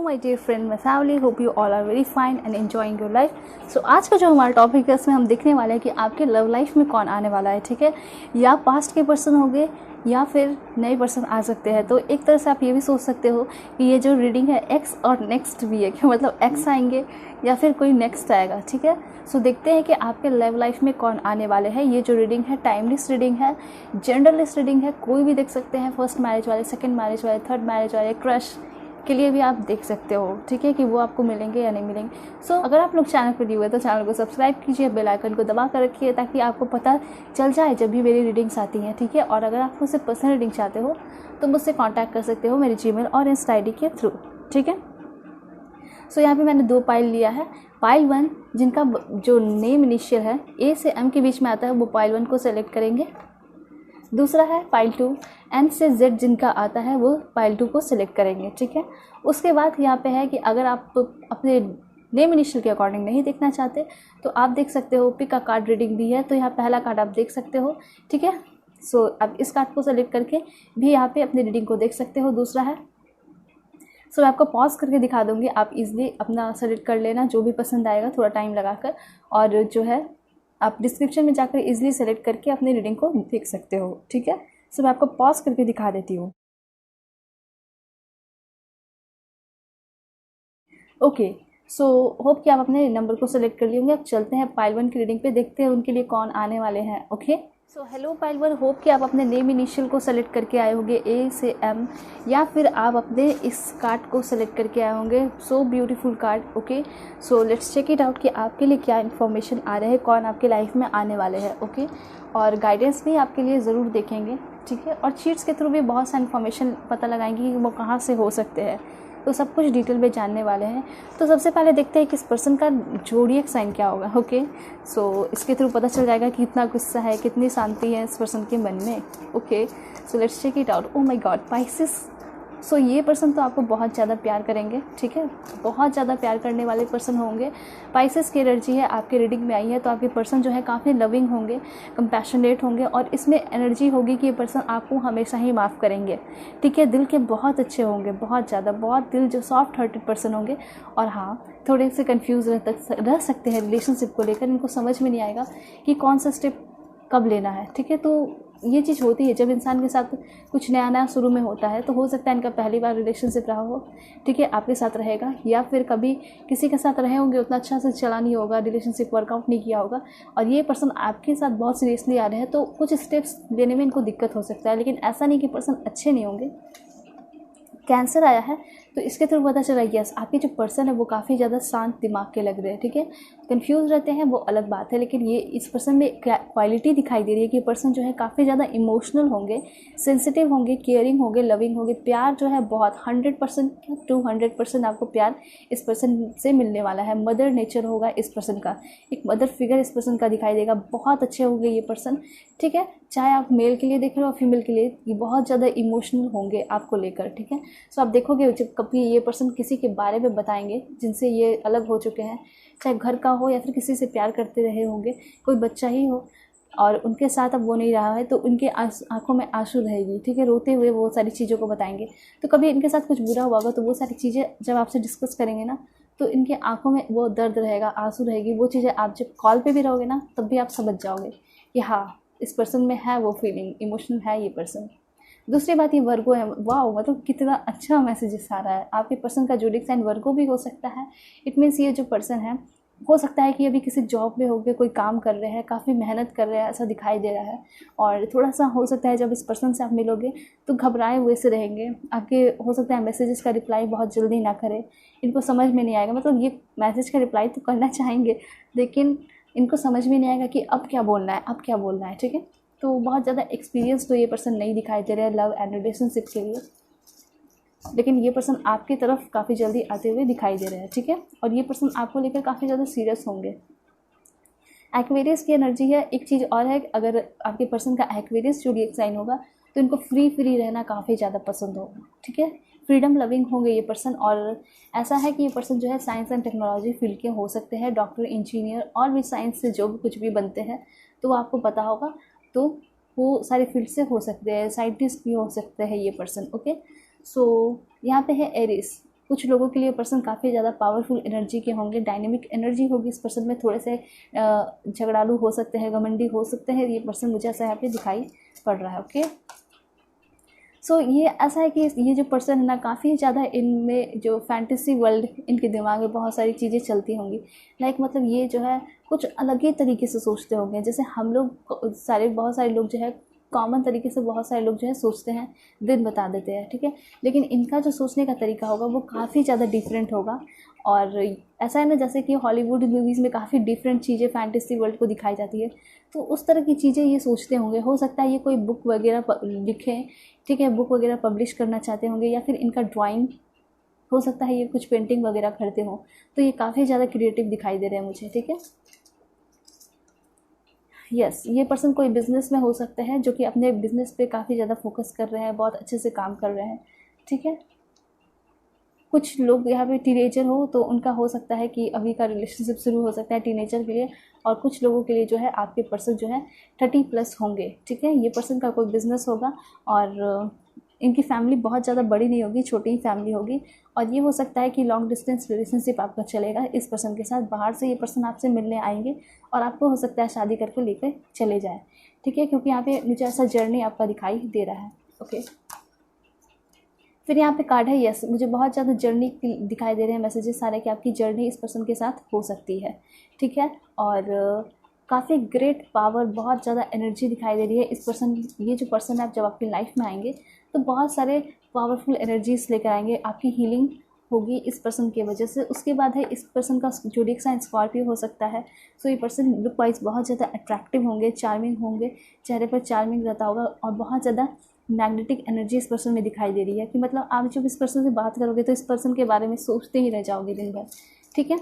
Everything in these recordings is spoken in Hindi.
Hello my dear friend, my family, hope you all are very fine and enjoying your life. So आज का जो हमारा टॉपिक है उसमें हम देखने वाले हैं कि आपके लव लाइफ में कौन आने वाला है। ठीक है, या पास्ट के पर्सन होंगे या फिर नए पर्सन आ सकते हैं। तो एक तरह से आप ये भी सोच सकते हो कि ये जो रीडिंग है एक्स और नेक्स्ट भी है, क्या मतलब एक्स आएंगे या फिर कोई नेक्स्ट आएगा। ठीक है, सो देखते हैं कि आपके लव लाइफ में कौन आने वाले हैं। ये जो रीडिंग है टाइमलेस रीडिंग है, जेंडरलेस रीडिंग है, कोई भी देख सकते हैं। फर्स्ट मैरिज वाले, सेकंड मैरिज वाले, थर्ड मैरिज वाले, क्रश के लिए भी आप देख सकते हो। ठीक है, कि वो आपको मिलेंगे या नहीं मिलेंगे। सो अगर आप लोग चैनल पर न्यू हुए तो चैनल को सब्सक्राइब कीजिए, बेल आइकन को दबा कर रखिए ताकि आपको पता चल जाए जब भी मेरी रीडिंग्स आती हैं। ठीक है, और अगर आप मुझसे पर्सनल रीडिंग चाहते हो तो मुझसे कॉन्टैक्ट कर सकते हो मेरे जीमेल और इंस्टा आईडी के थ्रू। ठीक है, सो यहाँ पे मैंने 2 पाइल लिया है। पाइल 1 जिनका जो नेम इनिशियल है ए से एम के बीच में आता है वो पाइल 1 को सेलेक्ट करेंगे। दूसरा है पाइल 2 एन से जेड जिनका आता है वो पाइल 2 को सिलेक्ट करेंगे। ठीक है, उसके बाद यहाँ पे है कि अगर आप अपने नेम इनिशियल के अकॉर्डिंग नहीं देखना चाहते तो आप देख सकते हो पिक का कार्ड रीडिंग भी है, तो यहाँ पहला कार्ड आप देख सकते हो। ठीक है, सो आप इस कार्ड को सेलेक्ट करके भी यहाँ पे अपनी रीडिंग को देख सकते हो। दूसरा है, सो मैं आपको पॉज करके दिखा दूँगी, आप इजीली अपना सेलेक्ट कर लेना जो भी पसंद आएगा थोड़ा टाइम लगाकर, और जो है आप डिस्क्रिप्शन में जाकर इजीली सेलेक्ट करके अपनी रीडिंग को देख सकते हो। ठीक है, सो मैं आपको पॉज करके दिखा देती हूँ। ओके, सो होप कि आप अपने नंबर को सेलेक्ट कर लिए होंगे। अब चलते हैं पाइल 1 की रीडिंग पे, देखते हैं उनके लिए कौन आने वाले हैं। Okay, so hello pile 1, hope कि आप अपने नेम इनिशियल को सेलेक्ट करके आए होंगे ए से एम, या फिर आप अपने इस कार्ड को सेलेक्ट करके आए होंगे। So beautiful card. Okay, so let's check it out कि आपके लिए क्या इन्फॉर्मेशन आ रहे हैं, कौन आपके लाइफ में आने वाले हैं। ओके, और गाइडेंस भी आपके लिए ज़रूर देखेंगे। ठीक है, और चीट्स के थ्रू भी बहुत सा इन्फॉर्मेशन पता लगाएंगे कि वो कहाँ से हो सकते हैं, तो सब कुछ डिटेल में जानने वाले हैं। तो सबसे पहले देखते हैं कि इस पर्सन का ज़ोडिएक साइन क्या होगा। ओके, सो इसके थ्रू पता चल जाएगा कि कितना गुस्सा है, कितनी शांति है इस पर्सन के मन में। Okay, so let's check it out. Oh my god, Pisces. So ये पर्सन तो आपको बहुत ज़्यादा प्यार करेंगे। ठीक है, बहुत ज़्यादा प्यार करने वाले पर्सन होंगे। पाइसेस की एनर्जी है आपके रीडिंग में आई है, तो आपके पर्सन जो है काफ़ी लविंग होंगे, कंपैशनेट होंगे, और इसमें एनर्जी होगी कि ये पर्सन आपको हमेशा ही माफ़ करेंगे। ठीक है, दिल के बहुत अच्छे होंगे, बहुत ज़्यादा, बहुत दिल जो सॉफ्ट हार्टेड पर्सन होंगे। और हाँ, थोड़े से कन्फ्यूज़ रह सकते हैं रिलेशनशिप को लेकर, इनको समझ में नहीं आएगा कि कौन सा स्टेप कब लेना है। ठीक है, तो ये चीज़ होती है जब इंसान के साथ कुछ नया नया शुरू में होता है, तो हो सकता है इनका पहली बार रिलेशनशिप रहा हो। ठीक है, आपके साथ रहेगा, या फिर कभी किसी के साथ रहे होंगे, उतना अच्छा से चला नहीं होगा, रिलेशनशिप वर्कआउट नहीं किया होगा, और ये पर्सन आपके साथ बहुत सीरियसली आ रहे हैं, तो कुछ स्टेप्स लेने में इनको दिक्कत हो सकता है। लेकिन ऐसा नहीं कि पर्सन अच्छे नहीं होंगे। कैंसर आया है तो इसके थ्रू पता चला यस आपके जो पर्सन है वो काफ़ी ज़्यादा शांत दिमाग के लग रहे हैं। ठीक है, कंफ्यूज रहते हैं वो अलग बात है, लेकिन ये इस पर्सन में क्वालिटी दिखाई दे रही है कि पर्सन जो है काफ़ी ज़्यादा इमोशनल होंगे, सेंसिटिव होंगे, केयरिंग होंगे, लविंग होंगे। प्यार जो है बहुत 100% 200% आपको प्यार इस पर्सन से मिलने वाला है। मदर नेचर होगा इस पर्सन का, एक मदर फिगर इस पर्सन का दिखाई देगा। बहुत अच्छे होंगे ये पर्सन। ठीक है, चाहे आप मेल के लिए देख रहे हो फीमेल के लिए, ये बहुत ज़्यादा इमोशनल होंगे आपको लेकर। ठीक है, सो आप देखोगे जब कभी ये पर्सन किसी के बारे में बताएंगे जिनसे ये अलग हो चुके हैं, चाहे घर का हो या फिर किसी से प्यार करते रहे होंगे, कोई बच्चा ही हो और उनके साथ अब वो नहीं रहा है, तो उनके आंखों में आंसू रहेगी। ठीक है, रोते हुए वो सारी चीज़ों को बताएंगे। तो कभी इनके साथ कुछ बुरा हुआ होगा तो वो सारी चीज़ें जब आपसे डिस्कस करेंगे ना, तो इनके आंखों में वो दर्द रहेगा, आंसू रहेगी। वो चीज़ें आप जब कॉल पे भी रहोगे ना तब भी आप समझ जाओगे कि हाँ इस पर्सन में है वो फीलिंग, इमोशनल है ये पर्सन। दूसरी बात ये वर्गो है। वाह, मतलब कितना अच्छा मैसेजेस आ रहा है। आपके पर्सन का ज़ोडिएक साइन वर्गो भी हो सकता है। इट मीन्स ये जो पर्सन है हो सकता है कि अभी किसी जॉब में होकर कोई काम कर रहे हैं, काफ़ी मेहनत कर रहे हैं, ऐसा दिखाई दे रहा है। और थोड़ा सा हो सकता है जब इस पर्सन से आप मिलोगे तो घबराए हुए से रहेंगे। आपके हो सकता है मैसेजेस का रिप्लाई बहुत जल्दी ना करें, इनको समझ में नहीं आएगा। मतलब ये मैसेज का रिप्लाई तो करना चाहेंगे लेकिन इनको समझ में नहीं आएगा कि अब क्या बोलना है, अब क्या बोलना है। ठीक है, तो बहुत ज़्यादा एक्सपीरियंस तो ये पर्सन नहीं दिखाई दे रहा है लव एंड रिलेशनशिप के लिए, लेकिन ये पर्सन आपकी तरफ काफ़ी जल्दी आते हुए दिखाई दे रहे हैं। ठीक है, और ये पर्सन आपको लेकर काफ़ी ज़्यादा सीरियस होंगे। एक्वेरियस की एनर्जी है। एक चीज़ और है, अगर आपके पर्सन का एक्वेरियस ज़ोडिएक साइन होगा तो इनको फ्री रहना काफ़ी ज़्यादा पसंद होगा। ठीक है, फ्रीडम लविंग होंगे ये पर्सन। और ऐसा है कि ये पर्सन जो है साइंस एंड टेक्नोलॉजी फील्ड के हो सकते हैं, डॉक्टर, इंजीनियर, और भी साइंस से जो भी कुछ भी बनते हैं तो वो आपको पता होगा। तो वो सारे फील्ड से हो सकते हैं, साइंटिस्ट भी हो सकते हैं ये पर्सन। ओके, सो यहाँ पे है एरिस। कुछ लोगों के लिए पर्सन काफ़ी ज़्यादा पावरफुल एनर्जी के होंगे, डायनेमिक एनर्जी होगी इस पर्सन में, थोड़े से झगड़ालू हो सकते हैं, घमंडी हो सकते हैं ये पर्सन, मुझे ऐसा यहाँ पे दिखाई पड़ रहा है। ओके, सो ये ऐसा है कि ये जो पर्सन है ना, काफ़ी ज़्यादा इनमें जो फैंटेसी वर्ल्ड, इनके दिमाग में बहुत सारी चीज़ें चलती होंगी। लाइक मतलब ये जो है कुछ अलग ही तरीके से सोचते होंगे, जैसे हम लोग बहुत सारे लोग जो है कॉमन तरीके से, बहुत सारे लोग जो है सोचते हैं, दिन बता देते हैं, ठीक है, लेकिन इनका जो सोचने का तरीका होगा वो काफ़ी ज़्यादा डिफरेंट होगा। और ऐसा है ना, जैसे कि हॉलीवुड मूवीज़ में काफ़ी डिफरेंट चीज़ें फैंटेसी वर्ल्ड को दिखाई जाती है, तो उस तरह की चीज़ें ये सोचते होंगे। हो सकता है ये कोई बुक वगैरह लिखें, ठीक है, बुक वगैरह पब्लिश करना चाहते होंगे, या फिर इनका ड्राइंग हो सकता है, ये कुछ पेंटिंग वगैरह करते हों, तो ये काफ़ी ज़्यादा क्रिएटिव दिखाई दे रहे हैं मुझे, ठीक है। यस, ये पर्सन कोई बिज़नेस में हो सकते हैं, जो कि अपने बिज़नेस पे काफ़ी ज़्यादा फोकस कर रहे हैं, बहुत अच्छे से काम कर रहे हैं, ठीक है। कुछ लोग यहाँ पे टीनेजर हो तो उनका हो सकता है कि अभी का रिलेशनशिप शुरू हो सकता है टीनेजर के लिए, और कुछ लोगों के लिए जो है आपके पर्सन जो है 30+ होंगे, ठीक है। ये पर्सन का कोई बिज़नेस होगा, और इनकी फैमिली बहुत ज़्यादा बड़ी नहीं होगी, छोटी ही फैमिली होगी, और ये हो सकता है कि लॉन्ग डिस्टेंस रिलेशनशिप आपका चलेगा इस पर्सन के साथ। बाहर से ये पर्सन आपसे मिलने आएंगे और आपको हो सकता है शादी करके लेकर चले जाए, ठीक है, क्योंकि यहाँ पे मुझे ऐसा जर्नी आपका दिखाई दे रहा है। ओके, फिर यहाँ पे कार्ड है यस, मुझे बहुत ज़्यादा जर्नी दिखाई दे रहे हैं मैसेजेस सारे, कि आपकी जर्नी इस पर्सन के साथ हो सकती है, ठीक है। और काफ़ी ग्रेट पावर, बहुत ज़्यादा एनर्जी दिखाई दे रही है इस पर्सन, ये जो पर्सन है आप जब आपकी लाइफ में आएंगे तो बहुत सारे पावरफुल एनर्जीज लेकर आएंगे, आपकी हीलिंग होगी इस पर्सन की वजह से। उसके बाद है इस पर्सन का ज़ोडिएक साइन स्कॉर्पियो हो सकता है। सो ये पर्सन लुक वाइज बहुत ज़्यादा अट्रैक्टिव होंगे, चार्मिंग होंगे, चेहरे पर चार्मिंग रहता होगा, और बहुत ज़्यादा मैग्नेटिक एनर्जी इस पर्सन में दिखाई दे रही है, कि मतलब आप जब इस पर्सन से बात करोगे तो इस पर्सन के बारे में सोचते ही रह जाओगे दिन भर, ठीक है।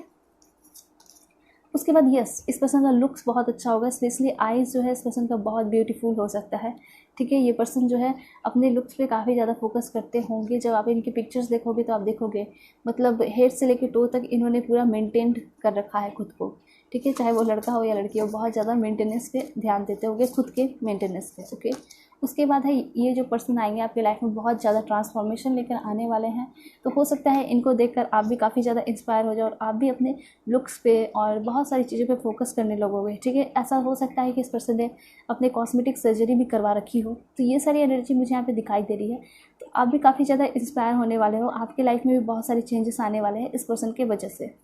उसके बाद यस, इस पर्सन का लुक्स बहुत अच्छा होगा, स्पेशली आईज़ जो है इस पर्सन का बहुत ब्यूटीफुल हो सकता है, ठीक है। ये पर्सन जो है अपने लुक्स पे काफ़ी ज़्यादा फोकस करते होंगे, जब आप इनकी पिक्चर्स देखोगे तो आप देखोगे मतलब हेड से लेकर टो तक इन्होंने पूरा मेंटेन कर रखा है खुद को, ठीक है, चाहे वो लड़का हो या लड़की हो, बहुत ज़्यादा मेंटेनेंस पे ध्यान देते होंगे, खुद के मेंटेनेंस पे। ओके, उसके बाद है ये जो पर्सन आएंगे आपकी लाइफ में बहुत ज़्यादा ट्रांसफॉर्मेशन लेकर आने वाले हैं, तो हो सकता है इनको देखकर आप भी काफ़ी ज़्यादा इंस्पायर हो जाओ और आप भी अपने लुक्स पे और बहुत सारी चीज़ों पे फोकस करने लगोगे, ठीक है। ऐसा हो सकता है कि इस पर्सन ने अपने कॉस्मेटिक सर्जरी भी करवा रखी हो, तो ये सारी एनर्जी मुझे यहाँ पे दिखाई दे रही है, तो आप भी काफ़ी ज़्यादा इंस्पायर होने वाले हो, आपके लाइफ में भी बहुत सारे चेंजेस आने वाले हैं इस पर्सन के वजह से,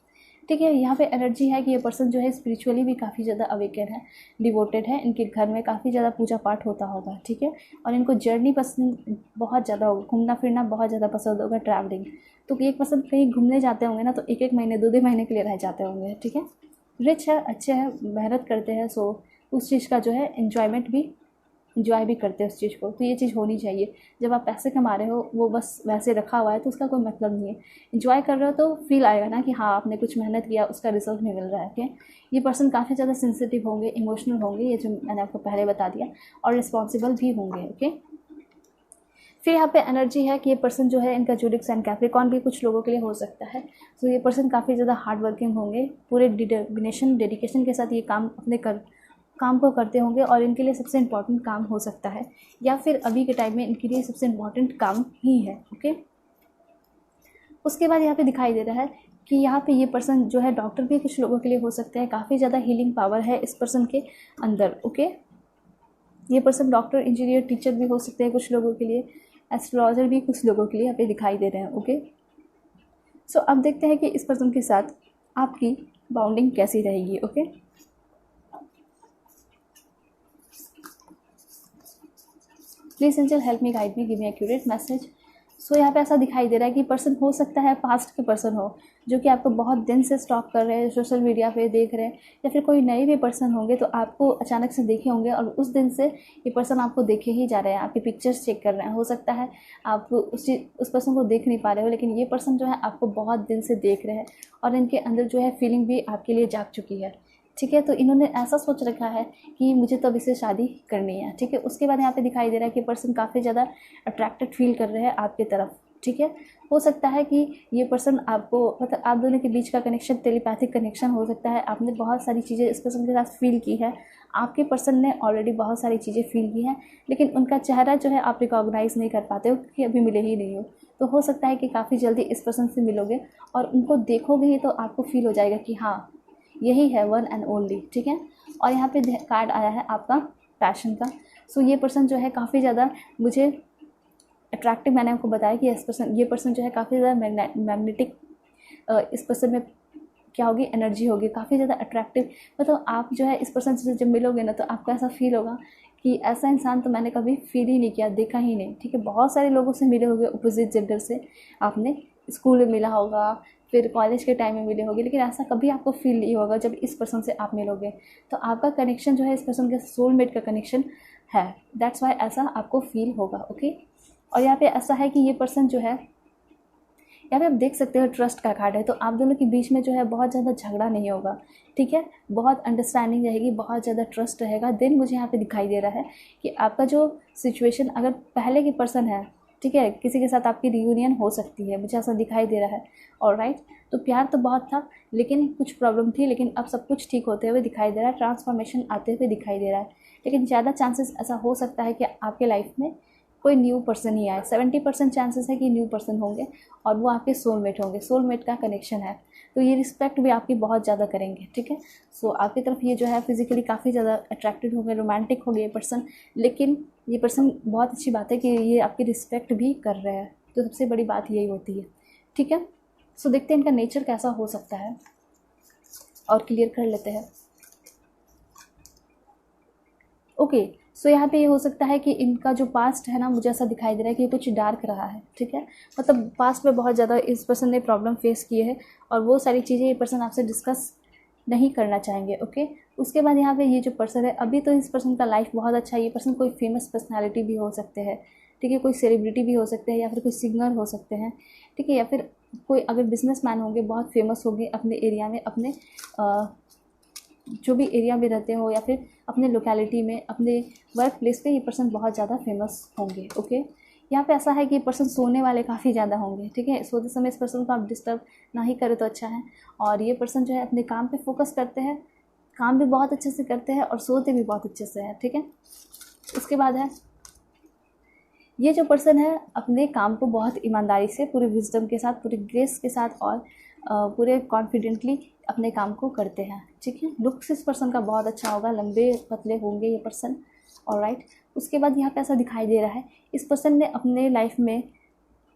ठीक है। यहाँ पे एनर्जी है कि ये पर्सन जो है स्पिरिचुअली भी काफ़ी ज़्यादा अवेकन है, डिवोटेड है, इनके घर में काफ़ी ज़्यादा पूजा पाठ होता होगा, ठीक है, और इनको जर्नी पसंद बहुत ज़्यादा होगा, घूमना फिरना बहुत ज़्यादा पसंद होगा, ट्रैवलिंग। तो एक पसंद कहीं घूमने जाते होंगे ना, तो एक महीने 2 महीने के लिए रह जाते होंगे, ठीक है। रिच है, अच्छे हैं, मेहनत करते हैं, सो उस चीज़ का जो है इन्जॉयमेंट भी, इंजॉय भी करते हैं उस चीज़ को, तो ये चीज़ होनी चाहिए। जब आप पैसे कमा रहे हो वो बस वैसे रखा हुआ है तो उसका कोई मतलब नहीं है, इंजॉय कर रहे हो तो फील आएगा ना कि हाँ आपने कुछ मेहनत किया, उसका रिजल्ट नहीं मिल रहा है। ओके, ये पर्सन काफ़ी ज़्यादा सेंसिटिव होंगे, इमोशनल होंगे, ये जो मैंने आपको पहले बता दिया, और रिस्पॉन्सिबल भी होंगे। ओके, फिर यहाँ पे एनर्जी है कि ये पर्सन जो है इनका ज़ोडिएक साइन कैप्रिकॉर्न भी कुछ लोगों के लिए हो सकता है। तो ये पर्सन काफ़ी ज़्यादा हार्ड वर्किंग होंगे, पूरे डिटर्मिनेशन डेडिकेशन के साथ ये काम काम को करते होंगे, और इनके लिए सबसे इम्पॉर्टेंट काम हो सकता है, या फिर अभी के टाइम में इनके लिए सबसे इम्पॉर्टेंट काम ही है। ओके, उसके बाद यहाँ पे दिखाई दे रहा है कि यहाँ पे ये पर्सन जो है डॉक्टर भी कुछ लोगों के लिए हो सकते हैं, काफ़ी ज़्यादा हीलिंग पावर है इस पर्सन के अंदर। ओके, ये पर्सन डॉक्टर, इंजीनियर, टीचर भी हो सकते हैं कुछ लोगों के लिए, एस्ट्रोलॉजर भी कुछ लोगों के लिए यहाँ पे दिखाई दे रहे हैं। ओके, सो अब देखते हैं कि इस पर्सन के साथ आपकी बाउंडिंग कैसी रहेगी। Okay, please angel help me, guide me, give me accurate message. So यहाँ पे ऐसा दिखाई दे रहा है कि पर्सन हो सकता है पास्ट के पर्सन हो, जो कि आपको बहुत दिन से स्टॉक कर रहे हैं, सोशल मीडिया पे देख रहे हैं, या फिर कोई नए भी पर्सन होंगे तो आपको अचानक से देखे होंगे, और उस दिन से ये पर्सन आपको देखे ही जा रहे हैं, आपकी पिक्चर्स चेक कर रहे हैं। हो सकता है आप उस पर्सन को देख नहीं पा रहे हो, लेकिन ये पर्सन जो है आपको बहुत दिन से देख रहे हैं, और इनके अंदर जो है फीलिंग भी आपके लिए जाग चुकी है, ठीक है। तो इन्होंने ऐसा सोच रखा है कि मुझे तो अभी से शादी करनी है, ठीक है। उसके बाद यहाँ पे दिखाई दे रहा है कि पर्सन काफ़ी ज़्यादा अट्रैक्टेड फील कर रहे हैं आपकी तरफ, ठीक है। हो सकता है कि ये पर्सन आपको, मतलब आप दोनों के बीच का कनेक्शन टेलीपैथिक कनेक्शन हो सकता है, आपने बहुत सारी चीज़ें इस पर्सन के साथ फील की है, आपके पर्सन ने ऑलरेडी बहुत सारी चीज़ें फील की हैं, लेकिन उनका चेहरा जो है आप रिकॉग्नाइज़ नहीं कर पाते हो क्योंकि अभी मिले ही नहीं हो। तो हो सकता है कि काफ़ी जल्दी इस पर्सन से मिलोगे और उनको देखोगे ही तो आपको फील हो जाएगा कि हाँ यही है वन एंड ओनली, ठीक है। और यहाँ पे कार्ड आया है आपका पैशन का। सो ये पर्सन जो है काफ़ी ज़्यादा मुझे अट्रैक्टिव, मैंने आपको बताया कि ये पर्सन जो है काफ़ी ज़्यादा मैग्नेटिक, इस पर्सन में क्या होगी, एनर्जी होगी काफ़ी ज़्यादा अट्रैक्टिव। मतलब आप जो है इस पर्सन से जब मिलोगे ना तो आपको ऐसा फील होगा कि ऐसा इंसान तो मैंने कभी फील ही नहीं किया, देखा ही नहीं, ठीक है। बहुत सारे लोगों से मिले होंगे अपोजिट जेंडर से, आपने स्कूल में मिला होगा, फिर कॉलेज के टाइम में मिले होंगे, लेकिन ऐसा कभी आपको फील नहीं होगा जब इस पर्सन से आप मिलोगे। तो आपका कनेक्शन जो है इस पर्सन के सोलमेट का कनेक्शन है, दैट्स वाई ऐसा आपको फील होगा, ओके। और यहाँ पे ऐसा है कि ये पर्सन जो है, यहाँ पे आप देख सकते हो ट्रस्ट का कार्ड है, तो आप दोनों के बीच में जो है बहुत ज़्यादा झगड़ा नहीं होगा, ठीक है। बहुत अंडरस्टैंडिंग रहेगी, बहुत ज़्यादा ट्रस्ट रहेगा। देन मुझे यहाँ पे दिखाई दे रहा है कि आपका जो सिचुएशन अगर पहले की पर्सन है, ठीक है, किसी के साथ आपकी रियूनियन हो सकती है, मुझे ऐसा दिखाई दे रहा है। ऑलराइट, तो प्यार तो बहुत था लेकिन कुछ प्रॉब्लम थी, लेकिन अब सब कुछ ठीक होते हुए दिखाई दे रहा है, ट्रांसफॉर्मेशन आते हुए दिखाई दे रहा है। लेकिन ज़्यादा चांसेस ऐसा हो सकता है कि आपके लाइफ में कोई न्यू पर्सन ही आए। 70% चांसेस है कि न्यू पर्सन होंगे और वो आपके सोलमेट होंगे, सोलमेट का कनेक्शन है। तो ये रिस्पेक्ट भी आपकी बहुत ज़्यादा करेंगे, ठीक है। सो आपकी तरफ ये जो है फिजिकली काफ़ी ज़्यादा अट्रैक्टेड होंगे, रोमांटिक होंगे ये पर्सन। लेकिन ये पर्सन, बहुत अच्छी बात है कि ये आपकी रिस्पेक्ट भी कर रहे हैं, तो सबसे बड़ी बात यही होती है, ठीक है। सो देखते हैं इनका नेचर कैसा हो सकता है और क्लियर कर लेते हैं। ओके, सो यहाँ पे ये हो सकता है कि इनका जो पास्ट है ना, मुझे ऐसा दिखाई दे रहा है कि कुछ डार्क रहा है, ठीक है। मतलब पास्ट में बहुत ज़्यादा इस पर्सन ने प्रॉब्लम फेस किए हैं और वो सारी चीज़ें ये पर्सन आपसे डिस्कस नहीं करना चाहेंगे, ओके। उसके बाद यहाँ पे ये जो पर्सन है, अभी तो इस पर्सन का लाइफ बहुत अच्छा है। ये पर्सन कोई फेमस पर्सनैलिटी भी हो सकते हैं, ठीक है, कोई सेलिब्रिटी भी हो सकते हैं या फिर कोई सिंगर हो सकते हैं, ठीक है, या फिर कोई अगर बिजनेसमैन होंगे, बहुत फेमस होंगे अपने एरिया में, अपने जो भी एरिया में रहते हो या फिर अपने लोकेलिटी में, अपने वर्क प्लेस पे ये पर्सन बहुत ज़्यादा फेमस होंगे, ओके। यहाँ पे ऐसा है कि ये पर्सन सोने वाले काफ़ी ज़्यादा होंगे, ठीक है। सोते समय इस पर्सन को आप डिस्टर्ब ना ही करें तो अच्छा है। और ये पर्सन जो है अपने काम पे फोकस करते हैं, काम भी बहुत अच्छे से करते हैं और सोते भी बहुत अच्छे से हैं, ठीक है। उसके बाद है ये जो पर्सन है अपने काम को बहुत ईमानदारी से, पूरे विजडम के साथ, पूरे ग्रेस के साथ और पूरे कॉन्फिडेंटली अपने काम को करते हैं, ठीक है। लुक्स इस पर्सन का बहुत अच्छा होगा, लंबे पतले होंगे ये पर्सन, ऑलराइट। उसके बाद यहाँ पे ऐसा दिखाई दे रहा है इस पर्सन ने अपने लाइफ में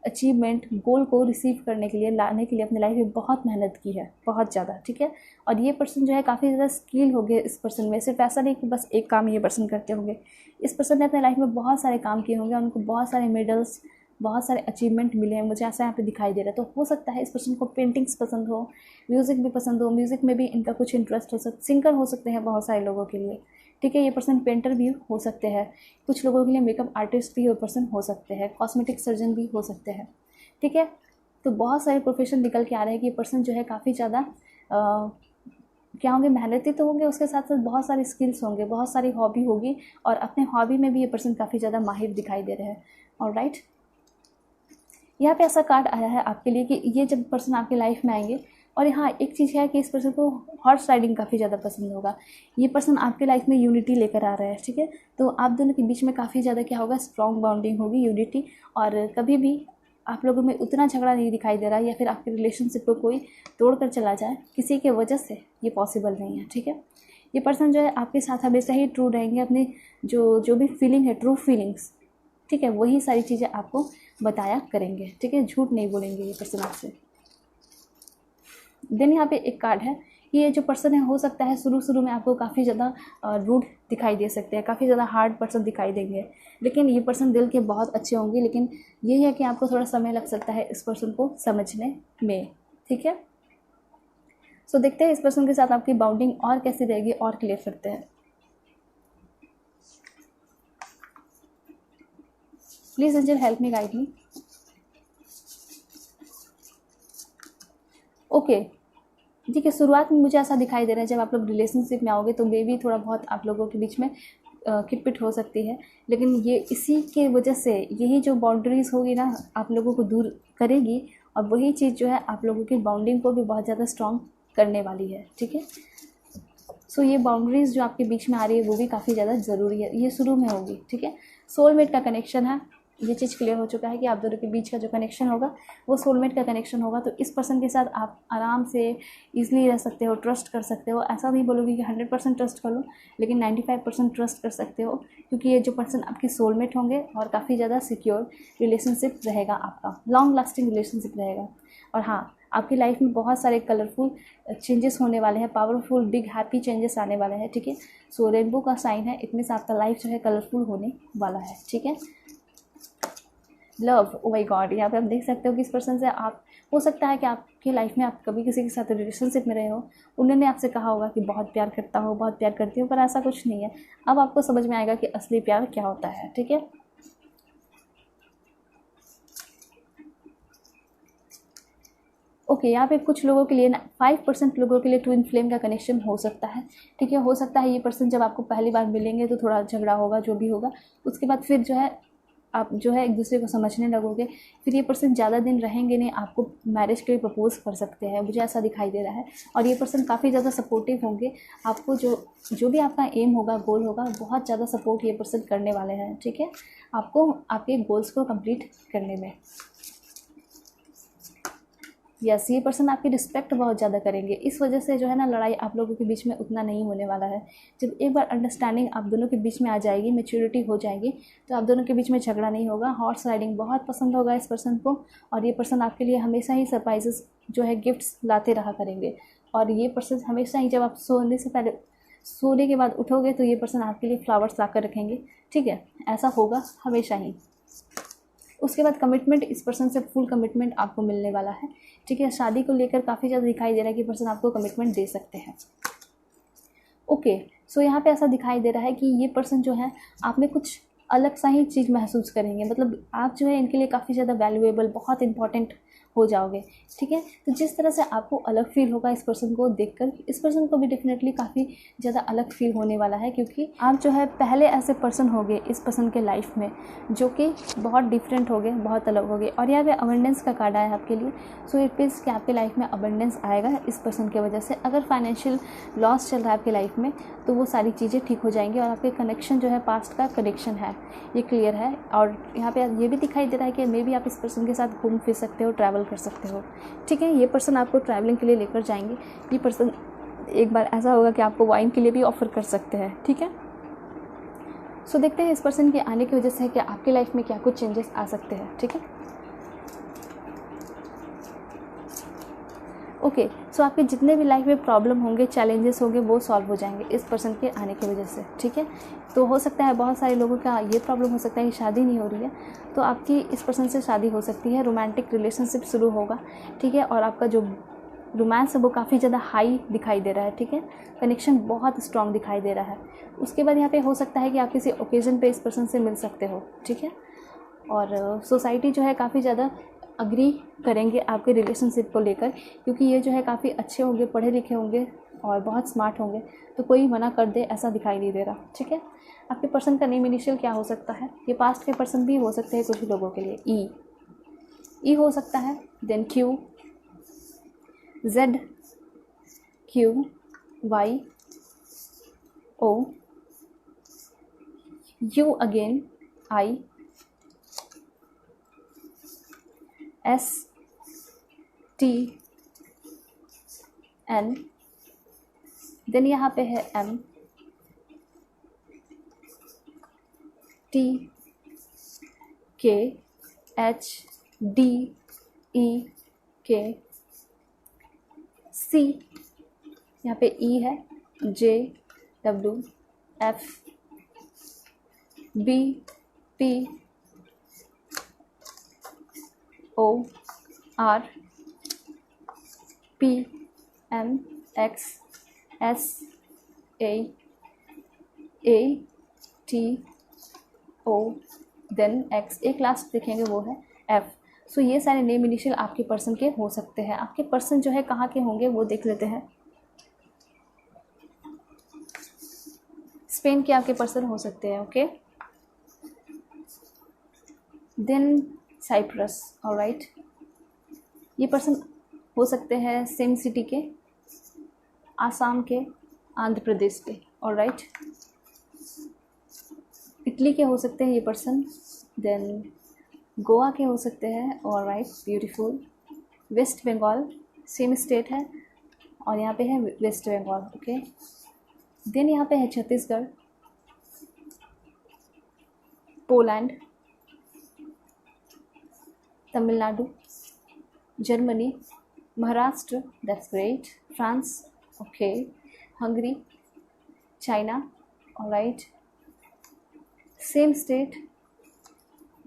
अचीवमेंट, गोल को रिसीव करने के लिए, लाने के लिए अपने लाइफ में बहुत मेहनत की है, बहुत ज़्यादा, ठीक है। और ये पर्सन जो है काफ़ी ज़्यादा स्किल हो गए इस पर्सन में। सिर्फ ऐसा नहीं कि बस एक काम ये पर्सन करते होंगे, इस पर्सन ने अपने लाइफ में बहुत सारे काम किए होंगे, उनको बहुत सारे मेडल्स, बहुत सारे अचीवमेंट मिले हैं, मुझे ऐसा यहाँ पे दिखाई दे रहा है। तो हो सकता है इस पर्सन को पेंटिंग्स पसंद हो, म्यूज़िक भी पसंद हो, म्यूज़िक में भी इनका कुछ इंटरेस्ट हो सकता, सिंगर हो सकते हैं बहुत सारे लोगों के लिए, ठीक है। ये पर्सन पेंटर भी हो सकते हैं, कुछ लोगों के लिए मेकअप आर्टिस्ट भी ये पर्सन हो सकते हैं, कॉस्मेटिक सर्जन भी हो सकते हैं, ठीक है। तो बहुत सारे प्रोफेशन निकल के आ रहे हैं कि ये पर्सन जो है काफ़ी ज़्यादा क्या होंगे, मेहनती तो होंगे, उसके साथ साथ बहुत सारी स्किल्स होंगे, बहुत सारी हॉबी होगी और अपने हॉबी में भी ये पर्सन काफ़ी ज़्यादा माहिर दिखाई दे रहे हैं, ऑलराइट। यहाँ पे ऐसा कार्ड आया है आपके लिए कि ये जब पर्सन आपके लाइफ में आएंगे, और यहाँ एक चीज़ है कि इस पर्सन को हॉर्स राइडिंग काफ़ी ज़्यादा पसंद होगा। ये पर्सन आपके लाइफ में यूनिटी लेकर आ रहा है, ठीक है। तो आप दोनों के बीच में काफ़ी ज़्यादा क्या होगा, स्ट्रॉन्ग बॉन्डिंग होगी, यूनिटी, और कभी भी आप लोगों में उतना झगड़ा नहीं दिखाई दे रहा है या फिर आपके रिलेशनशिप को कोई तोड़ कर चला जाए किसी के वजह से, ये पॉसिबल नहीं है, ठीक है। ये पर्सन जो है आपके साथ हमेशा ही ट्रू रहेंगे, अपनी जो भी फीलिंग है, ट्रू फीलिंग्स, ठीक है, वही सारी चीज़ें आपको बताया करेंगे, ठीक है, झूठ नहीं बोलेंगे ये पर्सन आपसे। देन यहाँ पे एक कार्ड है कि ये जो पर्सन है हो सकता है शुरू में आपको काफ़ी ज़्यादा रूड दिखाई दे सकते हैं, काफ़ी ज़्यादा हार्ड पर्सन दिखाई देंगे, लेकिन ये पर्सन दिल के बहुत अच्छे होंगे। लेकिन ये है कि आपको थोड़ा समय लग सकता है इस पर्सन को समझने में, ठीक है। सो देखते हैं इस पर्सन के साथ आपकी बाउंडिंग और कैसी रहेगी और क्लियर करते हैं। Please angel help me, guide me. Okay, ठीक है। शुरुआत में मुझे ऐसा दिखाई दे रहा है जब आप लोग रिलेशनशिप में आओगे तो मे भी थोड़ा बहुत आप लोगों के बीच में खिटपिट हो सकती है, लेकिन ये इसी के वजह से, यही जो बाउंड्रीज़ होगी ना आप लोगों को दूर करेगी, और वही चीज़ जो है आप लोगों की बाउंडिंग को भी बहुत ज़्यादा स्ट्रॉन्ग करने वाली है, ठीक है। सो ये बाउंड्रीज़ जो आपके बीच में आ रही है वो भी काफ़ी ज़्यादा ज़रूरी है, ये शुरू में होगी, ठीक है। सोलमेट का कनेक्शन है, ये चीज़ क्लियर हो चुका है कि आप दोनों के बीच का जो कनेक्शन होगा वो सोलमेट का कनेक्शन होगा। तो इस पर्सन के साथ आप आराम से ईजिली रह सकते हो, ट्रस्ट कर सकते हो। ऐसा नहीं बोलोगे कि 100% ट्रस्ट कर लो, लेकिन 95% ट्रस्ट कर सकते हो, क्योंकि ये जो पर्सन आपकी सोलमेट होंगे और काफ़ी ज़्यादा सिक्योर रिलेशनशिप रहेगा आपका, लॉन्ग लास्टिंग रिलेशनशिप रहेगा। और हाँ, आपकी लाइफ में बहुत सारे कलरफुल चेंजेस होने वाले हैं, पावरफुल बिग हैप्पी चेंजेस आने वाले हैं, ठीक है। सो रेनबो का साइन है, इतने से आपका लाइफ जो है कलरफुल होने वाला है, ठीक है। लव, ओ माय गॉड, यहाँ पे आप देख सकते हो कि इस पर्सन से आप, हो सकता है कि आपकी लाइफ में आप कभी किसी के साथ रिलेशनशिप में रहे हो, उन्होंने आपसे कहा होगा कि बहुत प्यार करता हो, बहुत प्यार करती हो, पर ऐसा कुछ नहीं है। अब आपको समझ में आएगा कि असली प्यार क्या होता है, ठीक है। ओके, यहाँ पे कुछ लोगों के लिए ना 5% लोगों के लिए ट्विन फ्लेम का कनेक्शन हो सकता है, ठीक है। हो सकता है ये पर्सन जब आपको पहली बार मिलेंगे तो थोड़ा झगड़ा होगा, जो भी होगा, उसके बाद फिर जो है आप जो है एक दूसरे को समझने लगोगे। फिर ये पर्सन ज़्यादा दिन रहेंगे नहीं, आपको मैरिज के लिए प्रपोज़ कर सकते हैं, मुझे ऐसा दिखाई दे रहा है। और ये पर्सन काफ़ी ज़्यादा सपोर्टिव होंगे, आपको जो भी आपका एम होगा, गोल होगा, बहुत ज़्यादा सपोर्ट ये पर्सन करने वाले हैं, ठीक है, आपको आपके गोल्स को कंप्लीट करने में। यस, ये पर्सन आपकी रिस्पेक्ट बहुत ज़्यादा करेंगे, इस वजह से जो है ना लड़ाई आप लोगों के बीच में उतना नहीं होने वाला है। जब एक बार अंडरस्टैंडिंग आप दोनों के बीच में आ जाएगी, मैच्योरिटी हो जाएगी, तो आप दोनों के बीच में झगड़ा नहीं होगा। हॉर्स राइडिंग बहुत पसंद होगा इस पर्सन को, और ये पर्सन आपके लिए हमेशा ही सरप्राइजेस जो है गिफ्ट्स लाते रहा करेंगे। और ये पर्सन हमेशा ही, जब आप सोने से पहले, सोने के बाद उठोगे तो ये पर्सन आपके लिए फ्लावर्स ला कर रखेंगे, ठीक है, ऐसा होगा हमेशा ही। उसके बाद कमिटमेंट, इस पर्सन से फुल कमिटमेंट आपको मिलने वाला है, ठीक है। शादी को लेकर काफ़ी ज़्यादा दिखाई दे रहा है कि पर्सन आपको कमिटमेंट दे सकते हैं। ओके, सो यहाँ पे ऐसा दिखाई दे रहा है कि ये पर्सन जो है आप में कुछ अलग सा ही चीज़ महसूस करेंगे, मतलब आप जो है इनके लिए काफ़ी ज़्यादा वैल्यूएबल, बहुत इंपॉर्टेंट हो जाओगे, ठीक है। तो जिस तरह से आपको अलग फील होगा इस पर्सन को देखकर, इस पर्सन को भी डेफिनेटली काफ़ी ज़्यादा अलग फील होने वाला है, क्योंकि आप जो है पहले ऐसे पर्सन होंगे इस पर्सन के लाइफ में जो कि बहुत डिफरेंट हो गए, बहुत अलग हो गए। और यहाँ पे अबंडेंस का कार्ड आया है आपके लिए। सो इट मीन्स कि आपके लाइफ में अबंडेंस आएगा इस पर्सन की वजह से। अगर फाइनेंशियल लॉस चल रहा है आपकी लाइफ में तो वो सारी चीज़ें ठीक हो जाएंगी, और आपके कनेक्शन जो है पास्ट का कनेक्शन है, ये क्लियर है। और यहाँ पे ये भी दिखाई दे रहा है कि मे बी आप इस पर्सन के साथ घूम फिर सकते हो, ट्रैवल कर सकते हो, ठीक है। ये पर्सन आपको ट्रैवलिंग के लिए लेकर जाएंगे। ये पर्सन एक बार ऐसा होगा कि आपको वाइन के लिए भी ऑफ़र कर सकते हैं, ठीक है। सो देखते हैं इस पर्सन के आने की वजह से कि आपकी लाइफ में क्या कुछ चेंजेस आ सकते हैं, ठीक है। ओके, सो आपके जितने भी लाइफ में प्रॉब्लम होंगे, चैलेंजेस होंगे, वो सॉल्व हो जाएंगे इस पर्सन के आने की वजह से, ठीक है। तो हो सकता है बहुत सारे लोगों का ये प्रॉब्लम हो सकता है कि शादी नहीं हो रही है, तो आपकी इस पर्सन से शादी हो सकती है, रोमांटिक रिलेशनशिप शुरू होगा, ठीक है। और आपका जो रोमांस है वो काफ़ी ज़्यादा हाई दिखाई दे रहा है, ठीक है, कनेक्शन बहुत स्ट्रॉन्ग दिखाई दे रहा है। उसके बाद यहाँ पे हो सकता है कि आप किसी ओकेज़न पे इस पर्सन से मिल सकते हो, ठीक है। और सोसाइटी जो है काफ़ी ज़्यादा अग्री करेंगे आपके रिलेशनशिप को लेकर, क्योंकि ये जो है काफ़ी अच्छे होंगे, पढ़े लिखे होंगे और बहुत स्मार्ट होंगे, तो कोई मना कर दे ऐसा दिखाई नहीं दे रहा, ठीक है। आपके पर्सन का नेम इनिशियल क्या हो सकता है? ये पास्ट के पर्सन भी हो सकते हैं कुछ लोगों के लिए। ई हो सकता है, then Q, Z, Q, Y, O, U again, I, S, T, N, then यहाँ पे है M, T, K, H, D, E, K, C, यहाँ पे ई है, J, W, F, B, P, O, R, P, M, X, S, A, T, O, then X, एक लास्ट देखेंगे वो है एफ। सो ये सारे नेम इनिशियल आपके पर्सन के हो सकते हैं। आपके पर्सन जो है कहाँ के होंगे वो देख लेते हैं। स्पेन के आपके पर्सन हो सकते हैं, ओके। Then Cyprus, alright. ये पर्सन हो सकते हैं सेम सिटी के, आसाम के, आंध्र प्रदेश पे। ऑलराइट, इटली के हो सकते हैं ये पर्सन, देन गोवा के हो सकते हैं। Alright, beautiful. West Bengal, same state है और यहाँ पे है वेस्ट बंगाल। ओके, देन यहाँ पे है Chhattisgarh, Poland, Tamil Nadu, Germany, Maharashtra, that's great, France, okay, Hungary, China. Alright, same state,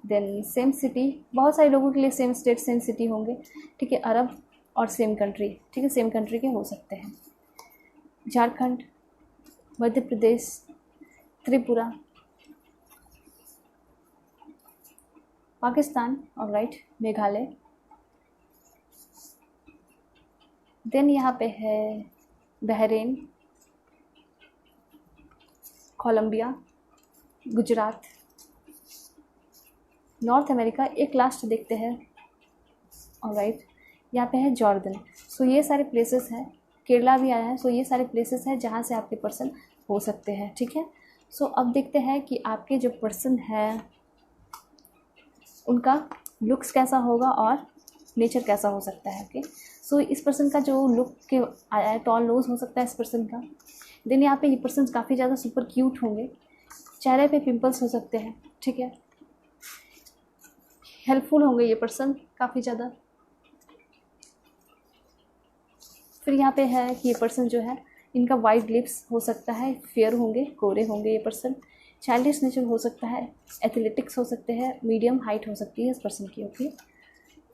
then same city. बहुत सारे लोगों के लिए सेम स्टेट सेम सिटी होंगे, ठीक है। अरब और सेम कंट्री, ठीक है, सेम कंट्री के हो सकते हैं। झारखंड, मध्य प्रदेश, त्रिपुरा, पाकिस्तान, ऑलराइट, मेघालय। देन यहाँ पे है Bahrain, Colombia, Gujarat, North America. एक लास्ट देखते हैं। ऑलराइट, यहाँ पे है जॉर्डन। सो ये सारे प्लेसेस हैं, केरला भी आया है। सो ये सारे प्लेसेस हैं जहाँ से आपके पर्सन हो सकते हैं, ठीक है। सो अब देखते हैं कि आपके जो पर्सन है उनका लुक्स कैसा होगा और नेचर कैसा हो सकता है। ओके, सो इस पर्सन का जो लुक के आया है, टॉल नोज हो सकता है इस पर्सन का। देन यहाँ पे ये पर्सन काफ़ी ज़्यादा सुपर क्यूट होंगे, चेहरे पे पिंपल्स हो सकते हैं, ठीक है। हेल्पफुल होंगे ये पर्सन काफ़ी ज़्यादा। फिर यहाँ पे है कि ये पर्सन जो है इनका वाइट लिप्स हो सकता है, फेयर होंगे, गोरे होंगे ये पर्सन। चाइल्डिश नेचर हो सकता है, एथलेटिक्स हो सकते हैं, मीडियम हाइट हो सकती है इस पर्सन की। ओके,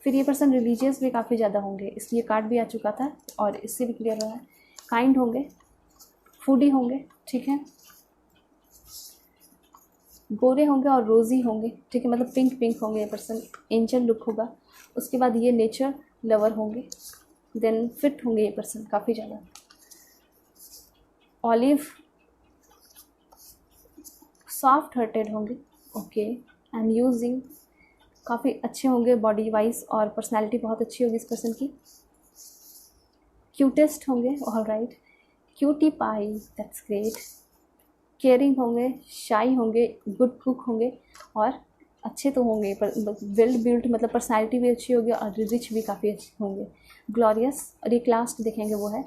फिर ये पर्सन रिलीजियस भी काफ़ी ज़्यादा होंगे, इसलिए कार्ड भी आ चुका था और इससे भी क्लियर हुआ है। काइंड होंगे, फूडी होंगे, ठीक है, गोरे होंगे और रोज़ी होंगे, ठीक है, मतलब पिंक पिंक होंगे ये पर्सन। एंजल लुक होगा। उसके बाद ये नेचर लवर होंगे। देन फिट होंगे ये पर्सन काफ़ी ज़्यादा। ऑलिव, सॉफ्ट हार्टेड होंगे, ओके, एंड यूजिंग, काफ़ी अच्छे होंगे बॉडी वाइज और पर्सनालिटी बहुत अच्छी होगी इस पर्सन की। क्यूटेस्ट होंगे, alright, cutie pie, that's great. Caring होंगे, शाई होंगे, गुड कुक होंगे और अच्छे तो होंगे, पर वेल बिल्ड, मतलब पर्सनालिटी भी अच्छी होगी और रिच भी काफ़ी अच्छे होंगे। ग्लोरियस, और एक लास्ट देखेंगे वो है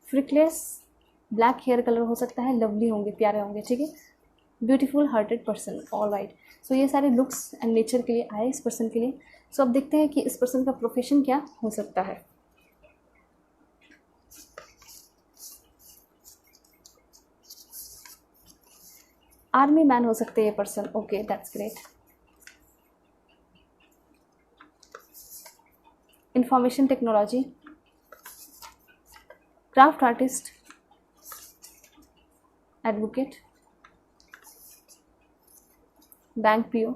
फ्रिकलेस, ब्लैक हेयर कलर हो सकता है, लवली होंगे, प्यारे होंगे, ठीक है, ब्यूटीफुल हार्टेड पर्सन। ऑलराइट, सो ये सारे लुक्स एंड नेचर के लिए आए इस पर्सन के लिए। सो अब देखते हैं कि इस पर्सन का प्रोफेशन क्या हो सकता है। आर्मी मैन हो सकते हैं ये person, okay, that's great. Information technology, craft artist, advocate, bank PO,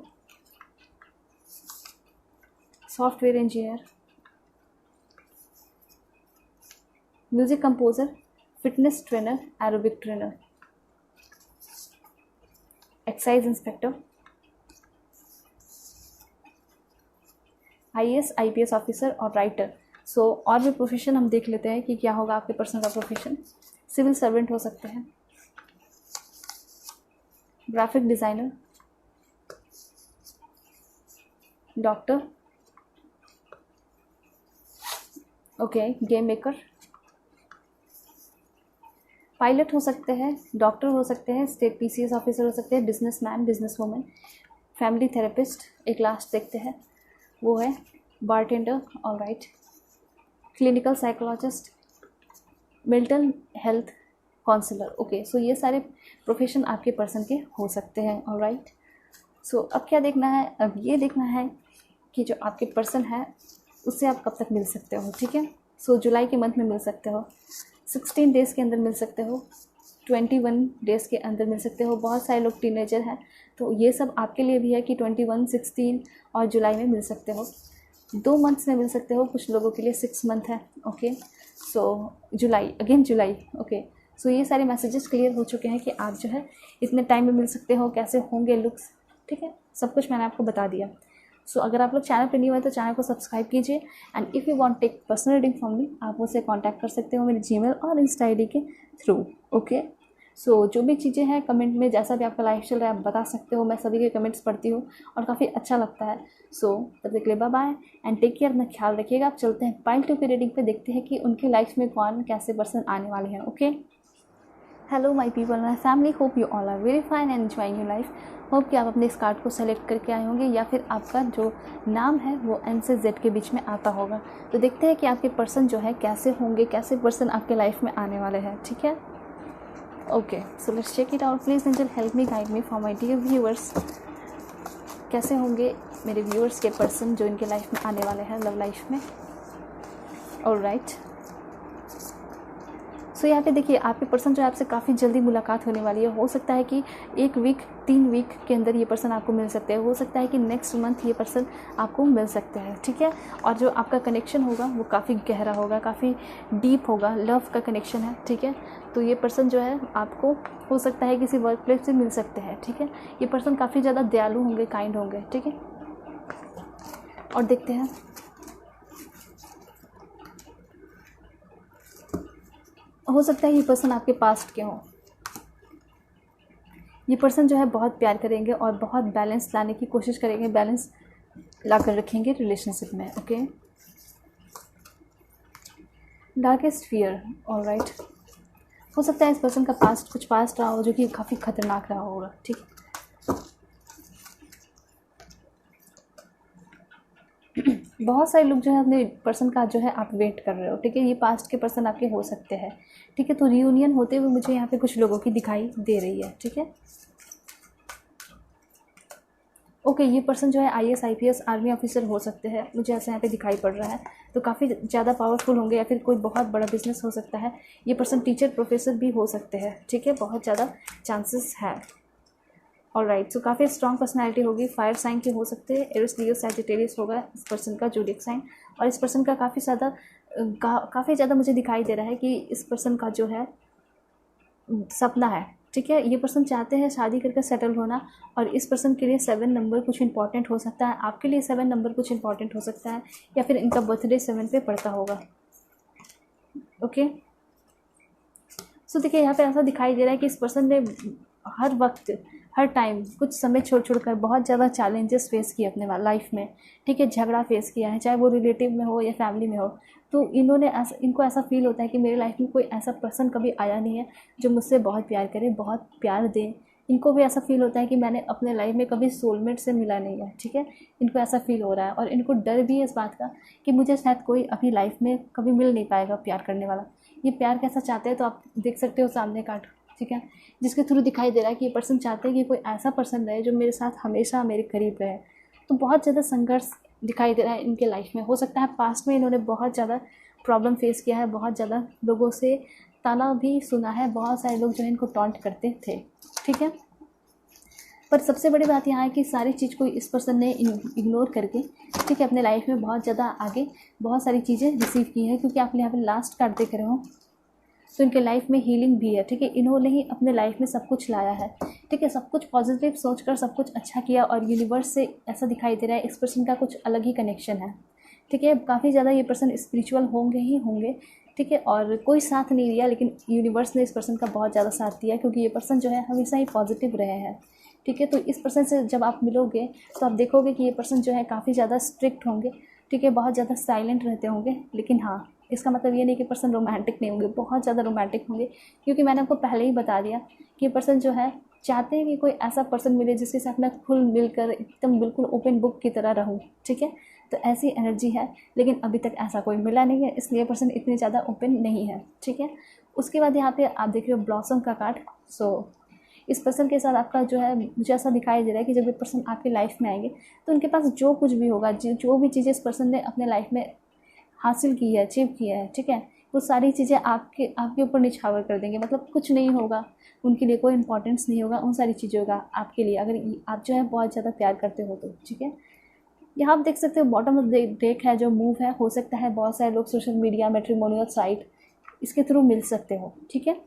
software engineer, music composer, fitness trainer, aerobic trainer, excise inspector, IAS IPS officer और राइटर। सो और भी प्रोफेशन हम देख लेते हैं कि क्या होगा आपके पर्सन का प्रोफेशन। सिविल सर्वेंट हो सकते हैं, graphic designer, doctor, okay, game maker, pilot हो सकते हैं, डॉक्टर हो सकते हैं, स्टेट पीसीएस ऑफिसर हो सकते हैं, businessman, business women, family therapist. एक लास्ट देखते हैं, वो है bartender, alright, clinical psychologist, mental health counsellor. Okay, so ये सारे प्रोफेशन आपके पर्सन के हो सकते हैं। ऑलराइट, सो अब क्या देखना है, अब ये देखना है कि जो आपके पर्सन है उससे आप कब तक मिल सकते हो, ठीक है। सो जुलाई के मंथ में मिल सकते हो, 16 डेज़ के अंदर मिल सकते हो, 21 डेज़ के अंदर मिल सकते हो। बहुत सारे लोग टीनेजर हैं, तो ये सब आपके लिए भी है कि 21, 16 और जुलाई में मिल सकते हो। 2 मंथ्स में मिल सकते हो, कुछ लोगों के लिए 6 मंथ है। ओके, सो जुलाई, अगेन जुलाई। ओके, सो ये सारे मैसेजेस क्लियर हो चुके हैं कि आप जो है इतने टाइम में मिल सकते हो, कैसे होंगे लुक्स, ठीक है, सब कुछ मैंने आपको बता दिया। सो अगर आप लोग चैनल पे नहीं हुए तो चैनल को सब्सक्राइब कीजिए। And if you want take personal reading from me, आप मुझसे कॉन्टैक्ट कर सकते हो मेरे जीमेल और इंस्टा आई डी के थ्रू। ओके, सो जो भी चीज़ें हैं कमेंट में, जैसा भी आपका लाइफ चल रहा है आप बता सकते हो। मैं सभी के कमेंट्स पढ़ती हूँ और काफ़ी अच्छा लगता है। सो तब तक के लिए bye bye and take care, अपना ख्याल रखिएगा। आप चलते हैं पाइल 2 की रीडिंग पे, देखते हैं कि उनकी लाइफ में कौन कैसे पर्सन आने वाले हैं। Okay, hello my people, my family, hope you all are very fine and enjoying your life. Hope कि आप अपने इस कार्ड को सेलेक्ट करके आए होंगे या फिर आपका जो नाम है वो एन से जेड के बीच में आता होगा। तो देखते हैं कि आपके पर्सन जो है कैसे होंगे, कैसे पर्सन आपके लाइफ में आने वाले हैं। ठीक है, okay, so let's check it out. Please angel help me, guide me for my dear viewers. कैसे होंगे मेरे व्यूअर्स के पर्सन जो इनके लाइफ में आने वाले हैं, लव लाइफ में। ऑलराइट, सो यहाँ पे देखिए आपके पर्सन जो है आपसे काफ़ी जल्दी मुलाकात होने वाली है। हो सकता है कि 1 वीक 3 वीक के अंदर ये पर्सन आपको मिल सकते हैं। हो सकता है कि नेक्स्ट मंथ ये पर्सन आपको मिल सकते हैं। ठीक है, और जो आपका कनेक्शन होगा वो काफ़ी गहरा होगा, काफ़ी डीप होगा, लव का कनेक्शन है। ठीक है, तो ये पर्सन जो है आपको हो सकता है किसी वर्क प्लेस से मिल सकते हैं। ठीक है, ये पर्सन काफ़ी ज़्यादा दयालु होंगे, काइंड होंगे। ठीक है, और देखते हैं हो सकता है ये पर्सन आपके पास्ट के हों। ये पर्सन जो है बहुत प्यार करेंगे और बहुत बैलेंस लाने की कोशिश करेंगे, बैलेंस ला कर रखेंगे रिलेशनशिप में। Okay, darkest fear. ऑलराइट, हो सकता है इस पर्सन का कुछ पास्ट रहा हो जो कि काफ़ी खतरनाक रहा होगा। ठीक है, बहुत सारे लोग जो है अपने पर्सन का जो है आप वेट कर रहे हो। ठीक है, ये पास्ट के पर्सन आपके हो सकते हैं। ठीक है, तो रियूनियन होते हुए मुझे यहाँ पे कुछ लोगों की दिखाई दे रही है। ठीक है, ओके, ये पर्सन जो है IAS IPS आर्मी ऑफिसर हो सकते हैं, मुझे ऐसा यहाँ पे दिखाई पड़ रहा है। तो काफ़ी ज़्यादा पावरफुल होंगे या फिर कोई बहुत बड़ा बिजनेस हो सकता है। ये पर्सन टीचर प्रोफेसर भी हो सकते हैं। ठीक है, बहुत ज़्यादा चांसेस है। ऑलराइट, सो काफ़ी स्ट्रॉन्ग पर्सनैलिटी होगी, फायर साइन के हो सकते हैं। एरिस लियो सैजिटेरियस होगा इस पर्सन का ज़ोडिएक साइन। और इस पर्सन का काफ़ी ज़्यादा मुझे दिखाई दे रहा है कि इस पर्सन का जो है सपना है। ठीक है, ये पर्सन चाहते हैं शादी करके सेटल होना और इस पर्सन के लिए 7 नंबर कुछ इंपॉर्टेंट हो सकता है। आपके लिए 7 नंबर कुछ इंपॉर्टेंट हो सकता है या फिर इनका बर्थडे 7 पे पड़ता होगा। ओके, सो देखिए यहाँ पे ऐसा दिखाई दे रहा है कि इस पर्सन ने हर वक्त हर टाइम कुछ समय छोड़ कर बहुत ज़्यादा चैलेंजेस फेस किए अपने लाइफ में। ठीक है, झगड़ा फेस किया है, चाहे वो रिलेटिव में हो या फैमिली में हो। तो इनको ऐसा फील होता है कि मेरे लाइफ में कोई ऐसा पर्सन कभी आया नहीं है जो मुझसे बहुत प्यार करे, बहुत प्यार दे। इनको भी ऐसा फील होता है कि मैंने अपने लाइफ में कभी सोलमेट से मिला नहीं है। ठीक है, इनको ऐसा फील हो रहा है और इनको डर भी है इस बात का कि मुझे शायद कोई अपनी लाइफ में कभी मिल नहीं पाएगा प्यार करने वाला। ये प्यार कैसा चाहते हैं तो आप देख सकते हो सामने कार्ड। ठीक है, जिसके थ्रू दिखाई दे रहा है कि ये पर्सन चाहते हैं कि कोई ऐसा पर्सन रहे जो मेरे साथ हमेशा मेरे करीब रहे। तो बहुत ज़्यादा संघर्ष दिखाई दे रहा है इनके लाइफ में। हो सकता है पास्ट में इन्होंने बहुत ज़्यादा प्रॉब्लम फेस किया है, बहुत ज़्यादा लोगों से ताना भी सुना है, बहुत सारे लोग जो है इनको टॉन्ट करते थे। ठीक है, पर सबसे बड़ी बात यहाँ है कि सारी चीज़ को इस पर्सन ने इग्नोर करके ठीक है अपने लाइफ में बहुत ज़्यादा आगे बहुत सारी चीज़ें रिसीव की हैं। क्योंकि आप यहाँ पे लास्ट कार्ड देख रहे हो तो इनके लाइफ में हीलिंग भी है। ठीक है, इन्होंने ही अपने लाइफ में सब कुछ लाया है। ठीक है, सब कुछ पॉजिटिव सोचकर सब कुछ अच्छा किया और यूनिवर्स से ऐसा दिखाई दे रहा है इस पर्सन का कुछ अलग ही कनेक्शन है। ठीक है, काफ़ी ज़्यादा ये पर्सन स्पिरिचुअल होंगे ही होंगे। ठीक है, और कोई साथ नहीं लिया लेकिन यूनिवर्स ने इस पर्सन का बहुत ज़्यादा साथ दिया क्योंकि ये पर्सन जो है हमेशा ही पॉजिटिव रहे हैं। ठीक है, तो इस पर्सन से जब आप मिलोगे तो आप देखोगे कि ये पर्सन जो है काफ़ी ज़्यादा स्ट्रिक्ट होंगे। ठीक है, बहुत ज़्यादा साइलेंट रहते होंगे, लेकिन हाँ इसका मतलब ये नहीं कि पर्सन रोमांटिक नहीं होंगे, बहुत ज़्यादा रोमांटिक होंगे। क्योंकि मैंने आपको पहले ही बता दिया कि ये पर्सन जो है चाहते हैं कि कोई ऐसा पर्सन मिले जिसके साथ मैं खुल मिलकर एकदम बिल्कुल ओपन बुक की तरह रहूँ। ठीक है, तो ऐसी एनर्जी है, लेकिन अभी तक ऐसा कोई मिला नहीं है, इसलिए पर्सन इतने ज़्यादा ओपन नहीं है। ठीक है, उसके बाद यहाँ पे आप देख रहे हो ब्लॉसम का कार्ड। सो इस पर्सन के साथ आपका जो है मुझे ऐसा दिखाई दे रहा है कि जब ये पर्सन आपकी लाइफ में आएंगे तो उनके पास जो कुछ भी होगा, जो भी चीज़ें इस पर्सन ने अपने लाइफ में हासिल की है, अचीव किया है, ठीक है, वो सारी चीज़ें आपके ऊपर निछावर कर देंगे। मतलब कुछ नहीं होगा उनके लिए, कोई इंपॉर्टेंस नहीं होगा उन सारी चीज़ों का आपके लिए, अगर आप जो है बहुत ज़्यादा प्यार करते हो तो। ठीक है, यहाँ आप देख सकते हो बॉटम ऑफ डेक है जो मूव है। हो सकता है बहुत सारे लोग सोशल मीडिया, मैट्रिमोनियल साइट इसके थ्रू मिल सकते हो। ठीक है,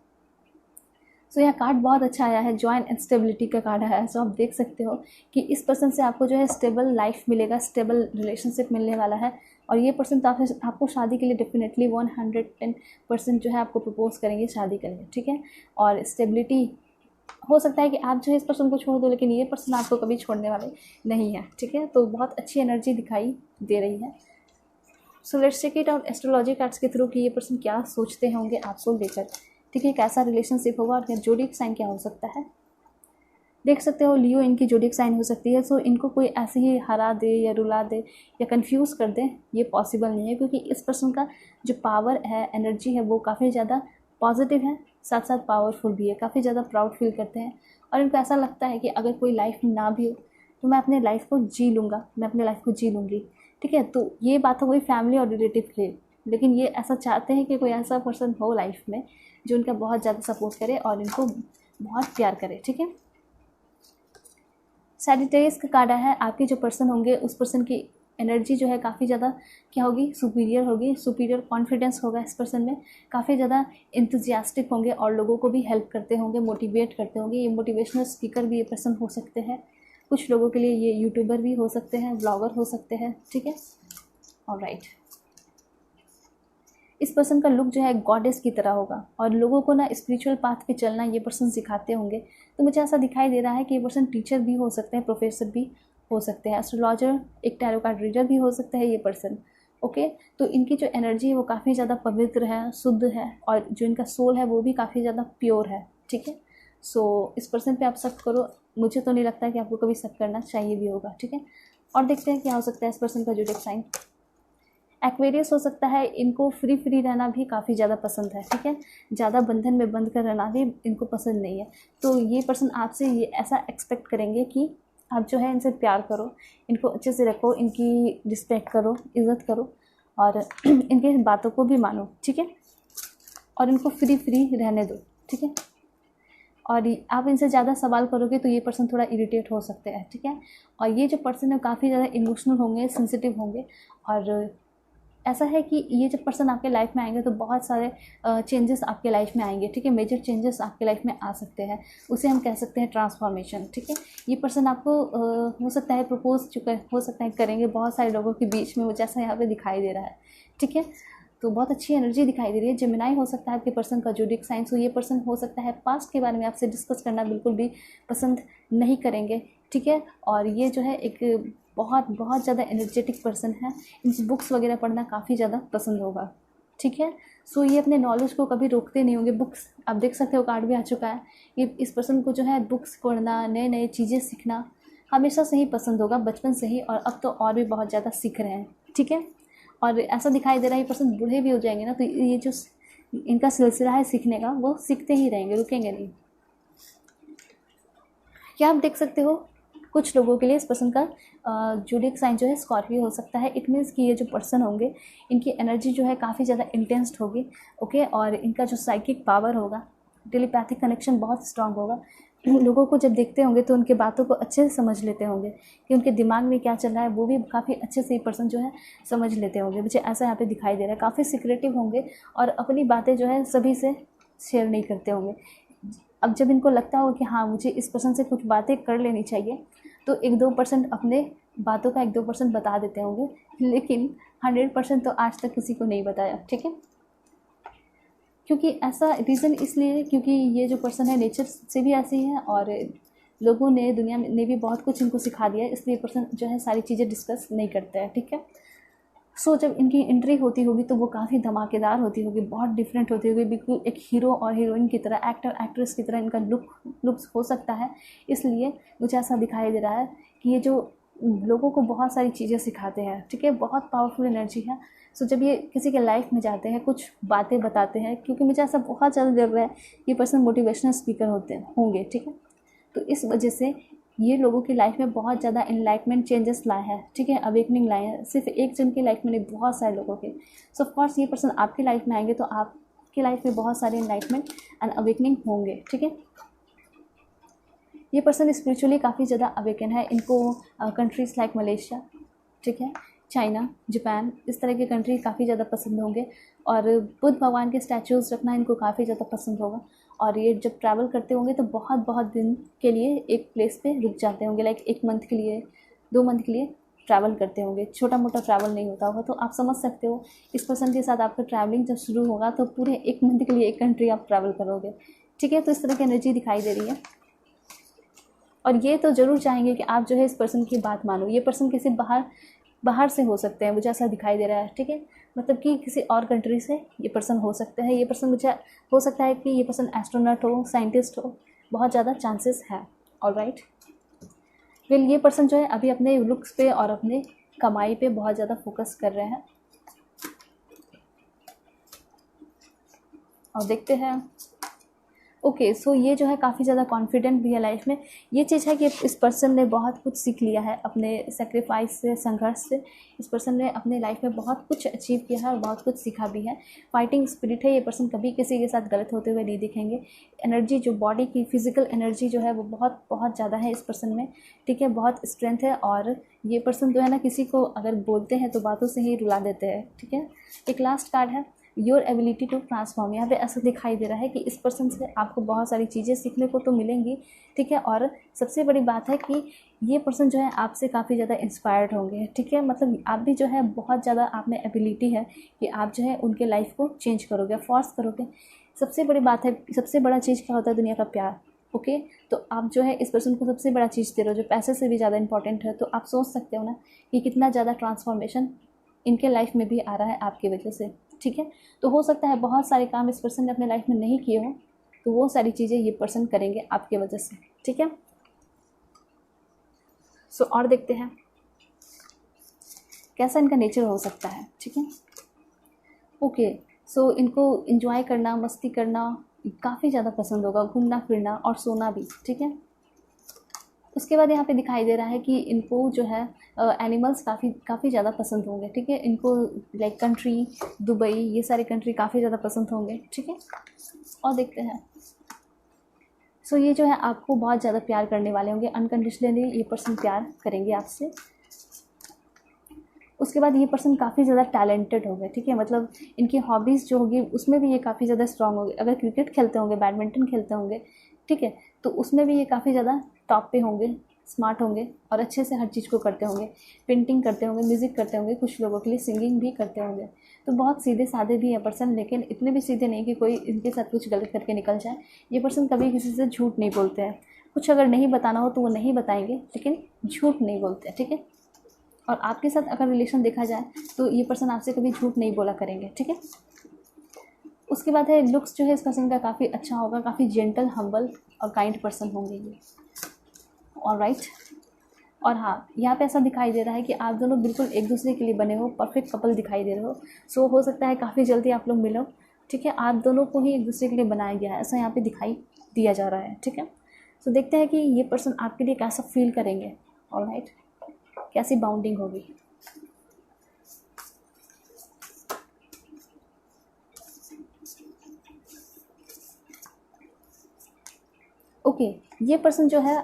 सो यह कार्ड बहुत अच्छा आया है, जॉइन एंड स्टेबिलिटी का कार्ड आया है। सो आप देख सकते हो कि इस पर्सन से आपको जो है स्टेबल लाइफ मिलेगा, स्टेबल रिलेशनशिप मिलने वाला है। और ये पर्सन तो आपको शादी के लिए डेफिनेटली 110% जो है आपको प्रपोज करेंगे शादी के लिए, ठीक है। और स्टेबिलिटी हो सकता है कि आप जो है इस पर्सन को छोड़ दो, लेकिन ये पर्सन आपको कभी छोड़ने वाले नहीं है, ठीक है। तो बहुत अच्छी एनर्जी दिखाई दे रही है। So let's check it out astrology cards के थ्रू कि ये पर्सन क्या सोचते होंगे आपको लेकर, ठीक है, कैसा रिलेशनशिप होगा और जोडिक साइन क्या हो सकता है। देख सकते हो लियो इनकी जोडिक साइन हो सकती है। सो इनको कोई ऐसे ही हरा दे या रुला दे या कंफ्यूज कर दे, ये पॉसिबल नहीं है, क्योंकि इस पर्सन का जो पावर है, एनर्जी है, वो काफ़ी ज़्यादा पॉजिटिव है, साथ साथ पावरफुल भी है, काफ़ी ज़्यादा प्राउड फील करते हैं। और इनको ऐसा लगता है कि अगर कोई लाइफ में ना भी हो तो मैं अपने लाइफ को जी लूँगा, मैं अपने लाइफ को जी लूँगी, ठीक है। तो ये बात हो गई फैमिली और रिलेटिव के, लेकिन ये ऐसा चाहते हैं कि कोई ऐसा पर्सन हो लाइफ में जो उनका बहुत ज़्यादा सपोर्ट करे और इनको बहुत प्यार करे, ठीक है। सैजिटेरियस का कार्ड है, आपके जो पर्सन होंगे उस पर्सन की एनर्जी जो है काफ़ी ज़्यादा क्या होगी, सुपीरियर होगी, सुपीरियर कॉन्फिडेंस होगा इस पर्सन में, काफ़ी ज़्यादा इंथुजियास्टिक होंगे और लोगों को भी हेल्प करते होंगे, मोटिवेट करते होंगे। ये मोटिवेशनल स्पीकर भी ये पर्सन हो सकते हैं, कुछ लोगों के लिए ये यूट्यूबर भी हो सकते हैं, ब्लॉगर हो सकते हैं, ठीक है। ऑलराइट, इस पर्सन का लुक जो है गॉडेस की तरह होगा और लोगों को ना स्पिरिचुअल पाथ पे चलना ये पर्सन सिखाते होंगे। तो मुझे ऐसा दिखाई दे रहा है कि ये पर्सन टीचर भी हो सकते हैं, प्रोफेसर भी हो सकते हैं, एस्ट्रोलॉजर, एक टैरो कार्ड रीडर भी हो सकता है ये पर्सन, ओके। तो इनकी जो एनर्जी है वो काफ़ी ज़्यादा पवित्र है, शुद्ध है, और जो इनका सोल है वो भी काफ़ी ज़्यादा प्योर है, ठीक है। सो इस पर्सन पे आप शक करो, मुझे तो नहीं लगता कि आपको कभी शक करना चाहिए भी होगा, ठीक है। और देखते हैं क्या हो सकता है इस पर्सन का ज़ोडिएक साइन। एक्वेरियस हो सकता है, इनको फ्री रहना भी काफ़ी ज़्यादा पसंद है, ठीक है। ज़्यादा बंधन में बंद कर रहना भी इनको पसंद नहीं है। तो ये पर्सन आपसे ये ऐसा एक्सपेक्ट करेंगे कि आप जो है इनसे प्यार करो, इनको अच्छे से रखो, इनकी रिस्पेक्ट करो, इज़्ज़त करो और इनके बातों को भी मानो, ठीक है। और इनको फ्री रहने दो, ठीक है। और आप इनसे ज़्यादा सवाल करोगे तो ये पर्सन थोड़ा इरिटेट हो सकते हैं, ठीक है। और ये जो पर्सन है काफ़ी ज़्यादा इमोशनल होंगे, सेंसिटिव होंगे, और ऐसा है कि ये जब पर्सन आपके लाइफ में आएंगे तो बहुत सारे चेंजेस आपके लाइफ में आएंगे, ठीक है। मेजर चेंजेस आपके लाइफ में आ सकते हैं, उसे हम कह सकते हैं ट्रांसफॉर्मेशन, ठीक है। ये पर्सन आपको हो सकता है प्रपोज हो सकता है करेंगे बहुत सारे लोगों के बीच में, वो जैसा यहाँ पे दिखाई दे रहा है, ठीक है। तो बहुत अच्छी एनर्जी दिखाई दे रही है। जेमिनाई हो सकता है आपके पर्सन का ज़ोडिएक साइन। सो ये पर्सन हो सकता है पास्ट के बारे में आपसे डिस्कस करना बिल्कुल भी पसंद नहीं करेंगे, ठीक है। और ये जो है एक बहुत ज़्यादा एनर्जेटिक पर्सन है, इनकी बुक्स वगैरह पढ़ना काफ़ी ज़्यादा पसंद होगा, ठीक है। सो ये अपने नॉलेज को कभी रोकते नहीं होंगे। बुक्स आप देख सकते हो, कार्ड भी आ चुका है। ये इस पर्सन को जो है बुक्स पढ़ना, नए नए चीज़ें सीखना हमेशा से ही पसंद होगा, बचपन से ही, और अब तो और भी बहुत ज़्यादा सीख रहे हैं, ठीक है। और ऐसा दिखाई दे रहा है ये पर्सन बूढ़े भी हो जाएंगे ना, तो ये जो इनका सिलसिला है सीखने का, वो सीखते ही रहेंगे, रुकेंगे नहीं। क्या आप देख सकते हो कुछ लोगों के लिए इस पर्सन का ज़ोडिएक साइन जो है स्कॉर्पियो हो सकता है। इट मीन्स कि ये जो पर्सन होंगे इनकी एनर्जी जो है काफ़ी ज़्यादा इंटेंस्ड होगी, ओके। और इनका जो साइकिक पावर होगा, टेलीपैथिक कनेक्शन बहुत स्ट्रांग होगा। लोगों को जब देखते होंगे तो उनके बातों को अच्छे से समझ लेते होंगे कि उनके दिमाग में क्या चल रहा है, वो भी काफ़ी अच्छे से ये पर्सन जो है समझ लेते होंगे। मुझे ऐसा यहाँ पे दिखाई दे रहा है। काफ़ी सिक्रेटिव होंगे और अपनी बातें जो है सभी से शेयर नहीं करते होंगे। अब जब इनको लगता हो कि हाँ मुझे इस पर्सन से कुछ बातें कर लेनी चाहिए, तो 1-2% अपने बातों का 1-2% बता देते होंगे, लेकिन 100% तो आज तक किसी को नहीं बताया, ठीक है। क्योंकि ऐसा रीज़न इसलिए क्योंकि ये जो पर्सन है नेचर से भी ऐसी है और लोगों ने, दुनिया ने भी बहुत कुछ इनको सिखा दिया है, इसलिए पर्सन जो है सारी चीज़ें डिस्कस नहीं करते हैं, ठीक है। सो जब इनकी एंट्री होती होगी तो वो काफ़ी धमाकेदार होती होगी, बहुत डिफरेंट होती होगी, बिल्कुल एक हीरो और हीरोइन की तरह, एक्टर एक्ट्रेस की तरह इनका लुक्स हो सकता है। इसलिए मुझे ऐसा दिखाई दे रहा है कि ये जो लोगों को बहुत सारी चीज़ें सिखाते हैं, ठीक है, बहुत पावरफुल एनर्जी है। सो जब ये किसी के लाइफ में जाते हैं, कुछ बातें बताते हैं, क्योंकि मुझे ऐसा बहुत ज़्यादा लग रहा है ये पर्सन मोटिवेशनल स्पीकर होंगे, ठीक है। तो इस वजह से ये लोगों की लाइफ में बहुत ज़्यादा इनलाइटमेंट चेंजेस लाए हैं, ठीक है, अवेकनिंग लाए हैं। सिर्फ एक जन की लाइफ में नहीं, बहुत सारे लोगों के। सो ऑफकोर्स ये पर्सन आपकी लाइफ में आएंगे तो आपकी लाइफ में बहुत सारे इनलाइटमेंट एंड अवेकनिंग होंगे, ठीक है। ये पर्सन स्पिरिचुअली काफ़ी ज़्यादा अवेकन है। इनको कंट्रीज़ लाइक मलेशिया, ठीक है, चाइना, जापान, इस तरह के कंट्री काफ़ी ज़्यादा पसंद होंगे। और बुद्ध भगवान के स्टैचूज़ रखना इनको काफ़ी ज़्यादा पसंद होगा। और ये जब ट्रैवल करते होंगे तो बहुत बहुत दिन के लिए एक प्लेस पे रुक जाते होंगे, लाइक 1 मंथ के लिए, 2 मंथ के लिए ट्रैवल करते होंगे। छोटा मोटा ट्रैवल नहीं होता होगा। तो आप समझ सकते हो इस पर्सन के साथ आपका ट्रैवलिंग जब शुरू होगा तो पूरे 1 मंथ के लिए एक कंट्री आप ट्रैवल करोगे, ठीक है। तो इस तरह की एनर्जी दिखाई दे रही है। और ये तो ज़रूर चाहेंगे कि आप जो है इस पर्सन की बात मानो। ये पर्सन किसी बाहर से हो सकते हैं, मुझे ऐसा दिखाई दे रहा है, ठीक है। मतलब कि किसी और कंट्री से ये पर्सन हो सकते हैं। ये पर्सन मुझे हो सकता है कि ये पर्सन एस्ट्रोनॉट हो, साइंटिस्ट हो, बहुत ज़्यादा चांसेस है। ऑलराइट, वेल ये पर्सन जो है अभी अपने लुक्स पे और अपने कमाई पे बहुत ज़्यादा फोकस कर रहे हैं। और देखते हैं। ओके, सो ये जो है काफ़ी ज़्यादा कॉन्फिडेंट भी है लाइफ में। ये चीज़ है कि इस पर्सन ने बहुत कुछ सीख लिया है अपने सेक्रीफाइस से, संघर्ष से। इस पर्सन ने अपने लाइफ में बहुत कुछ अचीव किया है और बहुत कुछ सीखा भी है। फाइटिंग स्पिरिट है। ये पर्सन कभी किसी के साथ गलत होते हुए नहीं दिखेंगे। एनर्जी जो बॉडी की फिजिकल एनर्जी जो है वो बहुत बहुत ज़्यादा है इस पर्सन में, ठीक है। बहुत स्ट्रेंथ है। और ये पर्सन जो है ना किसी को अगर बोलते हैं तो बातों से ही रुला देते हैं, ठीक है। एक लास्ट कार्ड है, योर एबिलिटी टू ट्रांसफॉर्म। यहाँ पे ऐसा दिखाई दे रहा है कि इस पर्सन से आपको बहुत सारी चीज़ें सीखने को तो मिलेंगी, ठीक है। और सबसे बड़ी बात है कि ये पर्सन जो है आपसे काफ़ी ज़्यादा इंस्पायर्ड होंगे, ठीक है। मतलब आप भी जो है बहुत ज़्यादा आप में एबिलिटी है कि आप जो है उनके लाइफ को चेंज करोगे, फोर्स करोगे। सबसे बड़ी बात है, सबसे बड़ा चीज़ क्या होता है दुनिया का? प्यार। ओके, तो आप जो है इस पर्सन को सबसे बड़ा चीज़ दे रहे हो जो पैसे से भी ज़्यादा इंपॉर्टेंट है। तो आप सोच सकते हो ना कि कितना ज़्यादा ट्रांसफॉर्मेशन इनके लाइफ में भी आ रहा है आपकी वजह से, ठीक है। तो हो सकता है बहुत सारे काम इस पर्सन ने अपने लाइफ में नहीं किए हो, तो वो सारी चीज़ें ये पर्सन करेंगे आपके वजह से, ठीक है। सो और देखते हैं कैसा इनका नेचर हो सकता है, ठीक है। ओके, सो इनको एंजॉय करना, मस्ती करना काफ़ी ज़्यादा पसंद होगा, घूमना फिरना और सोना भी, ठीक है। उसके बाद यहाँ पे दिखाई दे रहा है कि इनको जो है एनिमल्स काफ़ी ज़्यादा पसंद होंगे, ठीक है। इनको लाइक कंट्री, दुबई, ये सारे कंट्री काफ़ी ज़्यादा पसंद होंगे, ठीक है। और देखते हैं। सो ये जो है आपको बहुत ज़्यादा प्यार करने वाले होंगे, अनकंडीशनली ये पर्सन प्यार करेंगे आपसे। उसके बाद ये पर्सन काफ़ी ज़्यादा टैलेंटेड होंगे, ठीक है। मतलब इनकी हॉबीज़ जो होगी उसमें भी ये काफ़ी ज़्यादा स्ट्रांग होंगे। अगर क्रिकेट खेलते होंगे, बैडमिंटन खेलते होंगे, ठीक है, तो उसमें भी ये काफ़ी ज़्यादा टॉप पे होंगे, स्मार्ट होंगे और अच्छे से हर चीज़ को करते होंगे। पेंटिंग करते होंगे, म्यूज़िक करते होंगे, कुछ लोगों के लिए सिंगिंग भी करते होंगे। तो बहुत सीधे साधे भी है पर्सन, लेकिन इतने भी सीधे नहीं कि कोई इनके साथ कुछ गलत करके निकल जाए। ये पर्सन कभी किसी से झूठ नहीं बोलते हैं। कुछ अगर नहीं बताना हो तो वो नहीं बताएंगे, लेकिन झूठ नहीं बोलते, ठीक है। और आपके साथ अगर रिलेशन देखा जाए तो ये पर्सन आपसे कभी झूठ नहीं बोला करेंगे, ठीक है। उसके बाद है लुक्स जो है इस पर्सन का काफ़ी अच्छा होगा, काफ़ी जेंटल, हम्बल और काइंड पर्सन होंगे ये। ऑलराइट, और हाँ, यहाँ पे ऐसा दिखाई दे रहा है कि आप दोनों बिल्कुल एक दूसरे के लिए बने हो, परफेक्ट कपल दिखाई दे रहे हो। सो हो सकता है काफ़ी जल्दी आप लोग मिलो, ठीक है। आप दोनों को ही एक दूसरे के लिए बनाया गया है, ऐसा यहाँ पे दिखाई दिया जा रहा है, ठीक है। सो देखते हैं कि ये पर्सन आपके लिए कैसा फील करेंगे। ऑलराइट, कैसी बाउंडिंग होगी। ओके, ये पर्सन जो है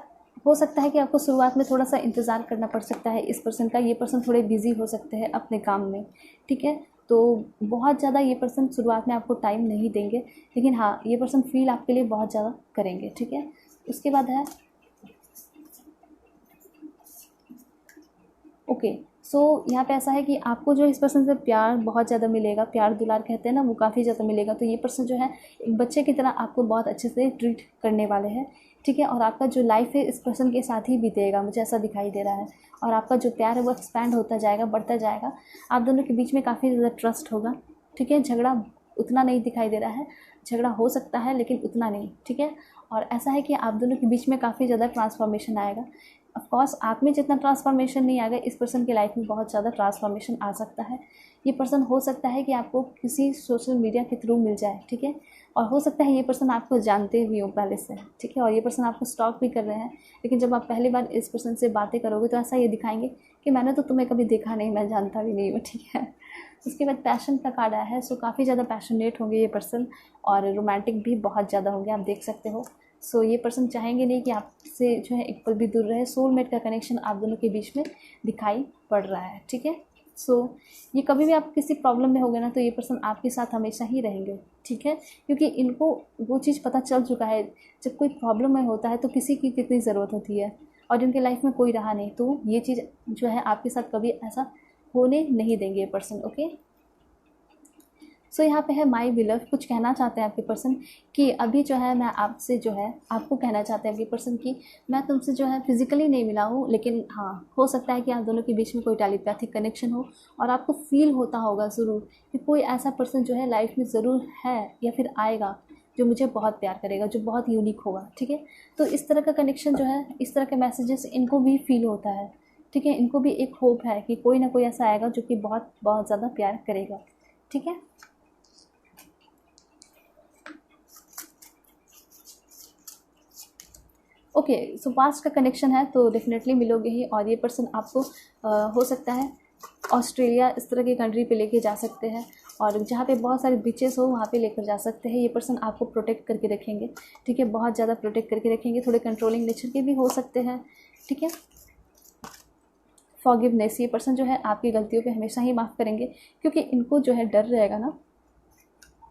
हो सकता है कि आपको शुरुआत में थोड़ा सा इंतज़ार करना पड़ सकता है इस पर्सन का। ये पर्सन थोड़े बिजी हो सकते हैं अपने काम में, ठीक है। तो बहुत ज़्यादा ये पर्सन शुरुआत में आपको टाइम नहीं देंगे, लेकिन हाँ, ये पर्सन फील आपके लिए बहुत ज़्यादा करेंगे, ठीक है। उसके बाद है ओके, सो यहाँ पे ऐसा है कि आपको जो इस पर्सन से प्यार बहुत ज़्यादा मिलेगा, प्यार दुलार कहते हैं ना, वो काफ़ी ज़्यादा मिलेगा। तो ये पर्सन जो है एक बच्चे की तरह आपको बहुत अच्छे से ट्रीट करने वाले हैं, ठीक है। और आपका जो लाइफ है इस पर्सन के साथ ही बीतेगा, मुझे ऐसा दिखाई दे रहा है। और आपका जो प्यार है वो एक्सपैंड होता जाएगा, बढ़ता जाएगा। आप दोनों के बीच में काफ़ी ज़्यादा ट्रस्ट होगा, ठीक है। झगड़ा उतना नहीं दिखाई दे रहा है, झगड़ा हो सकता है लेकिन उतना नहीं, ठीक है। और ऐसा है कि आप दोनों के बीच में काफ़ी ज़्यादा ट्रांसफॉर्मेशन आएगा। ऑफ कोर्स आप में जितना ट्रांसफॉर्मेशन नहीं आएगा, इस पर्सन की लाइफ में बहुत ज़्यादा ट्रांसफॉर्मेशन आ सकता है। ये पर्सन हो सकता है कि आपको किसी सोशल मीडिया के थ्रू मिल जाए, ठीक है। और हो सकता है ये पर्सन आपको जानते भी हो पहले से, ठीक है। और ये पर्सन आपको स्टॉक भी कर रहे हैं, लेकिन जब आप पहली बार इस पर्सन से बातें करोगे तो ऐसा ये दिखाएंगे कि मैंने तो तुम्हें कभी देखा नहीं, मैं जानता भी नहीं हूँ, ठीक है। उसके बाद पैशन का कार्ड आया है। सो काफ़ी ज़्यादा पैशनेट होंगे ये पर्सन और रोमांटिक भी बहुत ज़्यादा होंगे, आप देख सकते हो। सो ये पर्सन चाहेंगे नहीं कि आपसे जो है एक पल भी दूर रहे। सोलमेट का कनेक्शन आप दोनों के बीच में दिखाई पड़ रहा है, ठीक है। सो ये कभी भी आप किसी प्रॉब्लम में होगे ना तो ये पर्सन आपके साथ हमेशा ही रहेंगे, ठीक है, क्योंकि इनको वो चीज़ पता चल चुका है जब कोई प्रॉब्लम में होता है तो किसी की कितनी ज़रूरत होती है, और इनके लाइफ में कोई रहा नहीं, तो ये चीज़ जो है आपके साथ कभी ऐसा होने नहीं देंगे ये पर्सन। ओके, सो यहाँ पे है माई विलव, कुछ कहना चाहते हैं आपके पर्सन कि अभी जो है मैं आपसे जो है आपको कहना चाहते हैं आपके पर्सन कि मैं तुमसे जो है फिज़िकली नहीं मिला हूँ, लेकिन हाँ हो सकता है कि आप दोनों के बीच में कोई टेलीपैथिक कनेक्शन हो और आपको फील होता होगा ज़रूर कि कोई ऐसा पर्सन जो है लाइफ में ज़रूर है या फिर आएगा जो मुझे बहुत प्यार करेगा, जो बहुत यूनिक होगा, ठीक है। तो इस तरह का कनेक्शन जो है, इस तरह के मैसेजेस इनको भी फील होता है, ठीक है। इनको भी एक होप है कि कोई ना कोई ऐसा आएगा जो कि बहुत बहुत ज़्यादा प्यार करेगा, ठीक है। ओके, सो पास्ट का कनेक्शन है तो डेफिनेटली मिलोगे ही, और ये पर्सन आपको हो सकता है ऑस्ट्रेलिया इस तरह की कंट्री पे लेके जा सकते हैं, और जहाँ पे बहुत सारे बीचेस हो वहाँ पे लेकर जा सकते हैं। ये पर्सन आपको प्रोटेक्ट करके रखेंगे, ठीक है, बहुत ज़्यादा प्रोटेक्ट करके रखेंगे। थोड़े कंट्रोलिंग नेचर के भी हो सकते हैं, ठीक है। फॉरगिवनेस, ये पर्सन जो है आपकी गलतियों पे हमेशा ही माफ़ करेंगे, क्योंकि इनको जो है डर रहेगा ना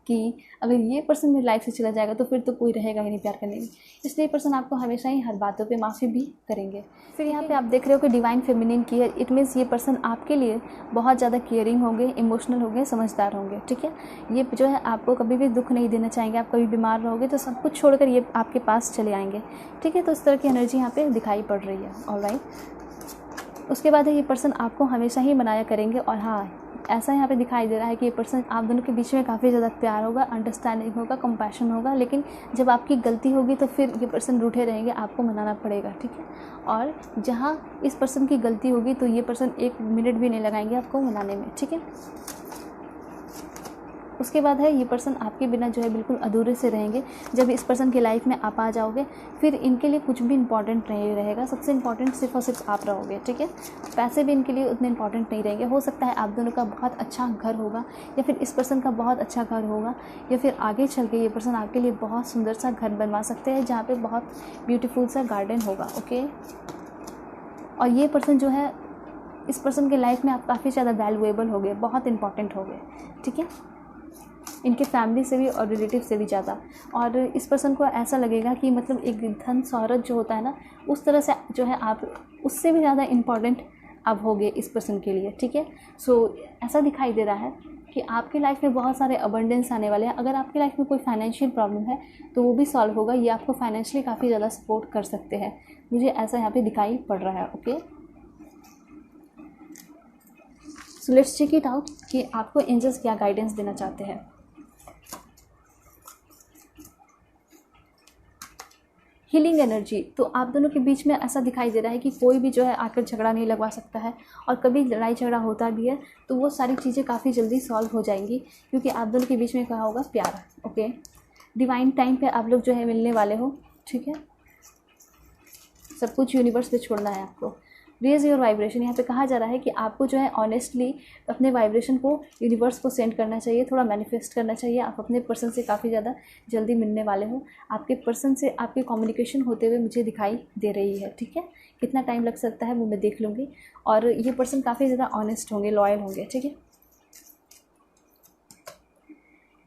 कि अगर ये पर्सन मेरी लाइफ से चला जाएगा तो फिर तो कोई रहेगा ही नहीं प्यार करने में, इसलिए पर्सन आपको हमेशा ही हर बातों पे माफ़ी भी करेंगे। फिर यहाँ पे आप देख रहे हो कि डिवाइन फेमिनिन की है, इट मीन्स ये पर्सन आपके लिए बहुत ज़्यादा केयरिंग होंगे, इमोशनल होंगे, समझदार होंगे, ठीक है। ये जो है आपको कभी भी दुख नहीं देना चाहेंगे, आप कभी बीमार रहोगे तो सब कुछ छोड़कर ये आपके पास चले आएंगे, ठीक है। तो इस तरह की एनर्जी यहाँ पे दिखाई पड़ रही है, ऑलराइट। उसके बाद है ये पर्सन आपको हमेशा ही मनाया करेंगे, और हाँ ऐसा यहाँ पे दिखाई दे रहा है कि ये पर्सन आप दोनों के बीच में काफ़ी ज़्यादा प्यार होगा, अंडरस्टैंडिंग होगा, कंपैशन होगा, लेकिन जब आपकी गलती होगी तो फिर ये पर्सन रूठे रहेंगे, आपको मनाना पड़ेगा, ठीक है। और जहाँ इस पर्सन की गलती होगी तो ये पर्सन 1 मिनट भी नहीं लगाएंगे आपको मनाने में, ठीक है। उसके बाद है ये पर्सन आपके बिना जो है बिल्कुल अधूरे से रहेंगे। जब इस पर्सन की लाइफ में आप आ जाओगे फिर इनके लिए कुछ भी इंपॉर्टेंट नहीं रहेगा, सबसे इंपॉर्टेंट सिर्फ और सिर्फ आप रहोगे, ठीक है। पैसे भी इनके लिए उतने इंपॉर्टेंट नहीं रहेंगे। हो सकता है आप दोनों का बहुत अच्छा घर होगा, या फिर इस पर्सन का बहुत अच्छा घर होगा, या फिर आगे चल के ये पर्सन आपके लिए बहुत सुंदर सा घर बनवा सकते हैं जहाँ पर बहुत ब्यूटीफुल सा गार्डन होगा, ओके। और ये पर्सन जो है, इस पर्सन के लाइफ में आप काफ़ी ज़्यादा वैल्यूएबल हो गए, बहुत इंपॉर्टेंट हो गए, ठीक है, इनके फैमिली से भी और रिलेटिव से भी ज़्यादा। और इस पर्सन को ऐसा लगेगा कि मतलब एक धन शौहरत जो होता है ना, उस तरह से जो है आप उससे भी ज़्यादा इम्पॉर्टेंट अब हो गए इस पर्सन के लिए, ठीक है। सो ऐसा दिखाई दे रहा है कि आपकी लाइफ में बहुत सारे अबंडेंस आने वाले हैं। अगर आपकी लाइफ में कोई फाइनेंशियल प्रॉब्लम है तो वो भी सॉल्व होगा, ये आपको फाइनेंशियली काफ़ी ज़्यादा सपोर्ट कर सकते हैं, मुझे ऐसा यहाँ पे दिखाई पड़ रहा है, okay. So let's check it out कि आपको एंजल्स क्या गाइडेंस देना चाहते हैं। हीलिंग एनर्जी, तो आप दोनों के बीच में ऐसा दिखाई दे रहा है कि कोई भी जो है आकर झगड़ा नहीं लगवा सकता है, और कभी लड़ाई झगड़ा होता भी है तो वो सारी चीज़ें काफ़ी जल्दी सॉल्व हो जाएंगी, क्योंकि आप दोनों के बीच में क्या होगा, प्यार, ओके। डिवाइन टाइम पे आप लोग जो है मिलने वाले हो, ठीक है। सब कुछ यूनिवर्स पे छोड़ना है आपको। रेज योर वाइब्रेशन, यहाँ पे कहा जा रहा है कि आपको जो है ऑनेस्टली अपने वाइब्रेशन को यूनिवर्स को सेंड करना चाहिए, थोड़ा मैनिफेस्ट करना चाहिए। आप अपने पर्सन से काफ़ी ज़्यादा जल्दी मिलने वाले हो, आपके पर्सन से आपकी कम्युनिकेशन होते हुए मुझे दिखाई दे रही है, ठीक है। कितना टाइम लग सकता है वो मैं देख लूँगी, और ये पर्सन काफ़ी ज़्यादा ऑनेस्ट होंगे, लॉयल होंगे, ठीक है।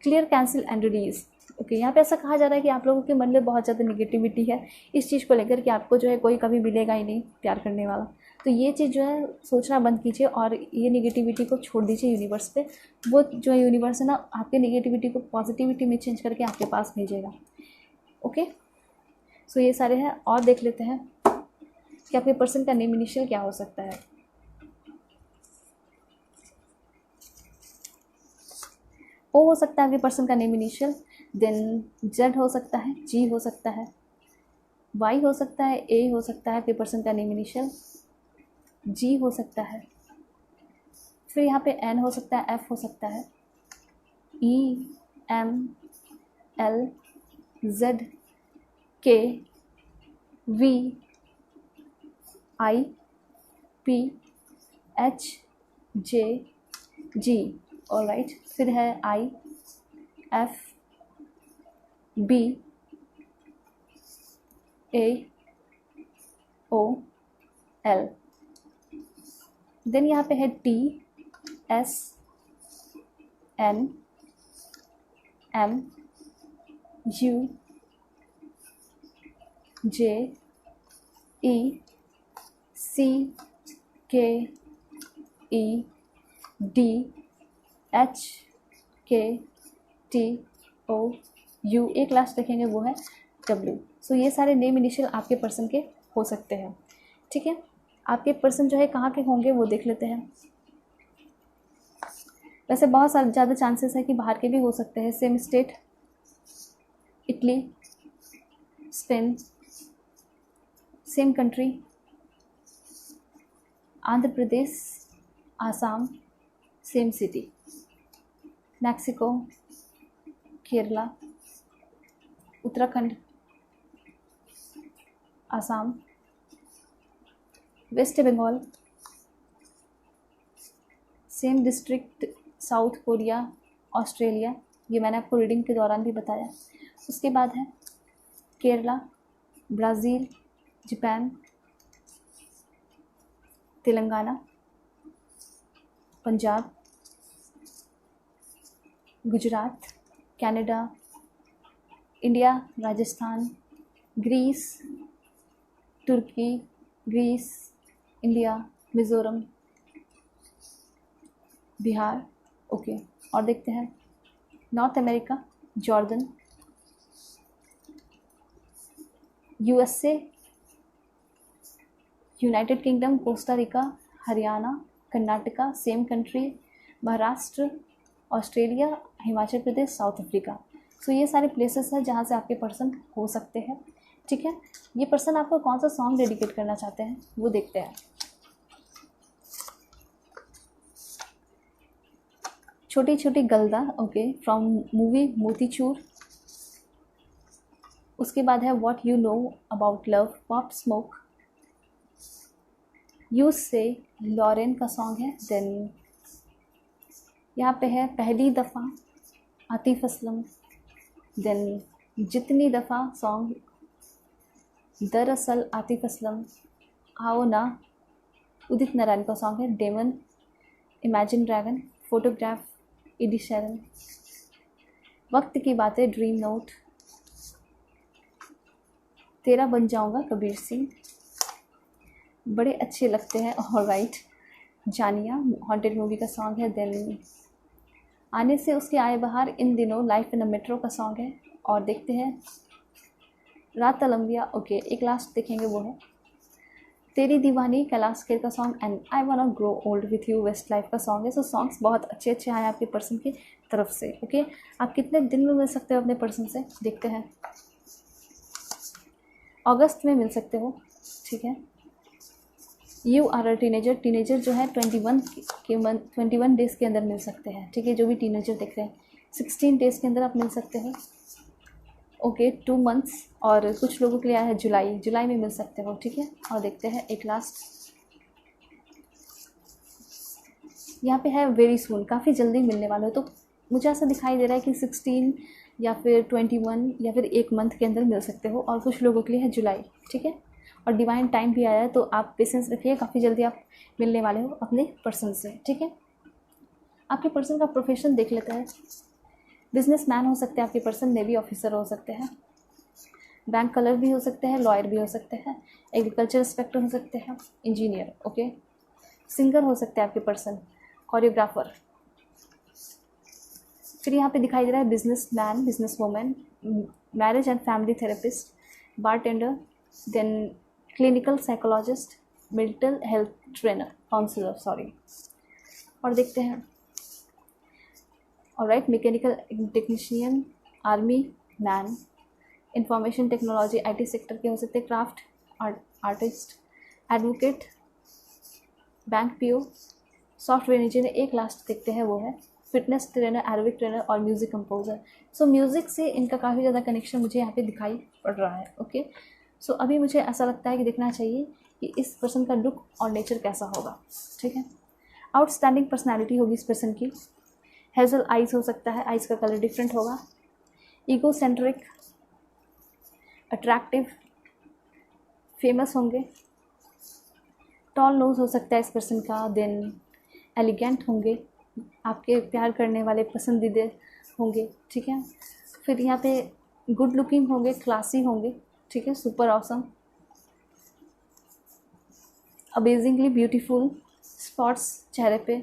Clear, cancel and release, okay. यहाँ पे ऐसा कहा जा रहा है कि आप लोगों के मन में बहुत ज़्यादा निगेटिविटी है इस चीज़ को लेकर कि आपको जो है कोई कभी मिलेगा ही नहीं प्यार करने वाला। तो ये चीज़ जो है सोचना बंद कीजिए और ये निगेटिविटी को छोड़ दीजिए यूनिवर्स पे। वो जो है यूनिवर्स है ना, आपके निगेटिविटी को पॉजिटिविटी में चेंज करके आपके पास भेजेगा, ओके। सो ये सारे हैं, और देख लेते हैं कि आपके पर्सन का नेम इनिशियल क्या हो सकता है। ओ हो सकता है आपके पर्सन का नेम इनिशियल, देन जेड हो सकता है, जी हो सकता है, वाई हो सकता है, ए हो सकता है आपके पर्सन का नेम इनिशियल, जी हो सकता है, फिर यहाँ पे एन हो सकता है, एफ हो सकता है, E, M, L, Z, K, V, I, P, H, J, G, alright. फिर है I, F, B, A, O, L, then यहाँ पे है टी, SNMGUJECKEDHKTOU, एक लास्ट देखेंगे वो है W। सो ये सारे नेम इनिशियल आपके पर्सन के हो सकते हैं। ठीक है, आपके पर्सन जो है कहाँ के होंगे वो देख लेते हैं। वैसे बहुत सारे ज़्यादा चांसेस है कि बाहर के भी हो सकते हैं। Same state, Italy, Spain, same country, Andhra Pradesh, Assam, same city, Mexico, Kerala, Uttarakhand, Assam, West Bengal, same district, South Korea, Australia, ये मैंने आपको रीडिंग के दौरान भी बताया। उसके बाद है Kerala, Brazil, Japan, Telangana, Punjab, Gujarat, Canada, India, Rajasthan, Greece, Turkey, Greece, India, Mizoram, Bihar. Okay, और देखते हैं North America, Jordan, USA, United Kingdom, Costa Rica, Haryana, Karnataka, same country, Maharashtra, Australia, Himachal Pradesh, South Africa. So ये सारे प्लेसेस हैं जहाँ से आपके पर्सन हो सकते हैं। ठीक है, ये पर्सन आपको कौन सा सॉन्ग डेडिकेट करना चाहते हैं वो देखते हैं। छोटी छोटी गलदा, ओके, फ्रॉम मूवी मोतीचूर। उसके बाद है what you know about love, pop smoke, you से, लॉरेन का सॉन्ग है। देन यहाँ पे है पहली दफ़ा, आतिफ असलम। देन जितनी दफ़ा सॉन्ग, दरअसल आतिफ असलम। आओ ना, उदित नारायण का सॉन्ग है। Demon, Imagine Dragon, Photograph, Ed Sheeran. वक्त की बातें, ड्रीम नोट, तेरा बन जाऊंगा, कबीर सिंह। बड़े अच्छे लगते हैं, ऑलराइट, जानिया, हॉन्टेड मूवी का सॉन्ग है। देन आने से उसके आए बाहर, इन दिनों, लाइफ इन अ मेट्रो का सॉन्ग है। और देखते हैं रात अलंबिया, ओके, एक लास्ट देखेंगे वो है तेरी दीवानी, कैलाश खेर का song. And I wanna grow old with you, Westlife का सॉन्ग है। सो सॉन्ग्स बहुत अच्छे अच्छे आए आपके पर्सन की तरफ से। ओके, आप कितने दिन में मिल सकते हो अपने पर्सन से, देखते हैं। अगस्त में मिल सकते हो। ठीक है, you are a teenager, teenager जो है 21 डेज़ के अंदर मिल सकते हैं। ठीक है, जो भी टीनेजर देख रहे हैं 16 डेज़ के अंदर आप मिल सकते हो। Okay, 2 months. और कुछ लोगों के लिए आया है जुलाई, जुलाई में मिल सकते हो। ठीक है, और देखते हैं एक लास्ट, यहाँ पे है वेरी सून, काफ़ी जल्दी मिलने वाले हो। तो मुझे ऐसा दिखाई दे रहा है कि 16 या फिर 21 या फिर 1 मंथ के अंदर मिल सकते हो। और कुछ लोगों के लिए है जुलाई। ठीक है, और डिवाइन टाइम भी आया है, तो आप पेशेंस रखिए, काफ़ी जल्दी आप मिलने वाले हो अपने पर्सन से। ठीक है, आपके पर्सन का प्रोफेशन देख लेते हैं। बिजनेसमैन हो सकते हैं आपके पर्सन, नेवी ऑफिसर हो सकते हैं, बैंक कलर भी हो सकते हैं, लॉयर भी हो सकते हैं, एग्रीकल्चर इंस्पेक्टर हो सकते हैं, इंजीनियर। ओके, सिंगर हो सकते हैं आपके पर्सन, कोरियोग्राफर। फिर यहाँ पे दिखाई दे रहा है businessman, business women, marriage and family therapist, bartender, then clinical psychologist, mental health trainer, counsellor, sorry. और देखते हैं, alright, mechanical technician, army man, information technology, IT sector के हो सकते हैं, craft artist, advocate, bank PO, software engineer. एक लास्ट देखते हैं वो है फिटनेस ट्रेनर, एरोबिक ट्रेनर और म्यूज़िक कंपोजर। सो म्यूज़िक से इनका काफ़ी ज़्यादा कनेक्शन मुझे यहाँ पे दिखाई पड़ रहा है। ओके, सो अभी मुझे ऐसा लगता है कि देखना चाहिए कि इस पर्सन का लुक और नेचर कैसा होगा। ठीक है, आउटस्टैंडिंग पर्सनैलिटी होगी इस पर्सन की। हेजल आइज़ हो सकता है, आइज़ का कलर डिफरेंट होगा। ईगो सेंट्रिक, अट्रैक्टिव, फेमस होंगे। टॉल नोज हो सकता है इस पर्सन का। देन एलिगेंट होंगे, आपके प्यार करने वाले पसंदीदा होंगे, ठीक है। फिर यहाँ पे गुड लुकिंग होंगे, क्लासी होंगे, ठीक है, super awesome, amazingly beautiful, spots चेहरे पे,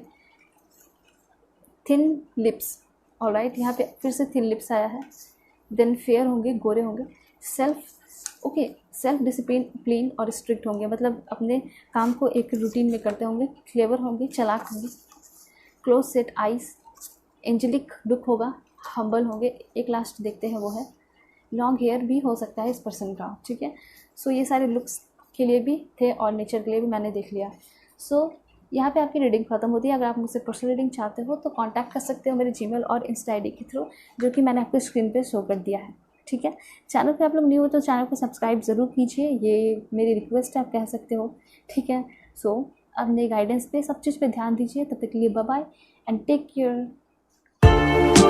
थिन लिप्स, ऑलराइट, यहाँ पे फिर से थिन लिप्स आया है। देन फेयर होंगे, गोरे होंगे, सेल्फ डिसिप्लिन और स्ट्रिक्ट होंगे, मतलब अपने काम को एक रूटीन में करते होंगे, क्लेवर होंगे, चालाक होंगे, close set eyes, angelic look होगा, हम्बल होंगे। एक लास्ट देखते हैं, वो है लॉन्ग हेयर भी हो सकता है इस पर्सन का, ठीक है। सो ये सारे लुक्स के लिए भी थे और नेचर के लिए भी मैंने देख लिया। सो यहाँ पे आपकी रीडिंग खत्म होती है। अगर आप मुझसे पर्सनल रीडिंग चाहते हो तो कांटेक्ट कर सकते हो मेरे जीमेल और इंस्टा आईडी के थ्रू, जो कि मैंने आपको स्क्रीन पे शो कर दिया है, ठीक है। चैनल पे आप लोग न्यू हो तो चैनल को सब्सक्राइब ज़रूर कीजिए, ये मेरी रिक्वेस्ट है, आप कह सकते हो, ठीक है। सो अपने गाइडेंस पे, सब चीज़ पे ध्यान दीजिए। तब तक के लिए bye bye and take care.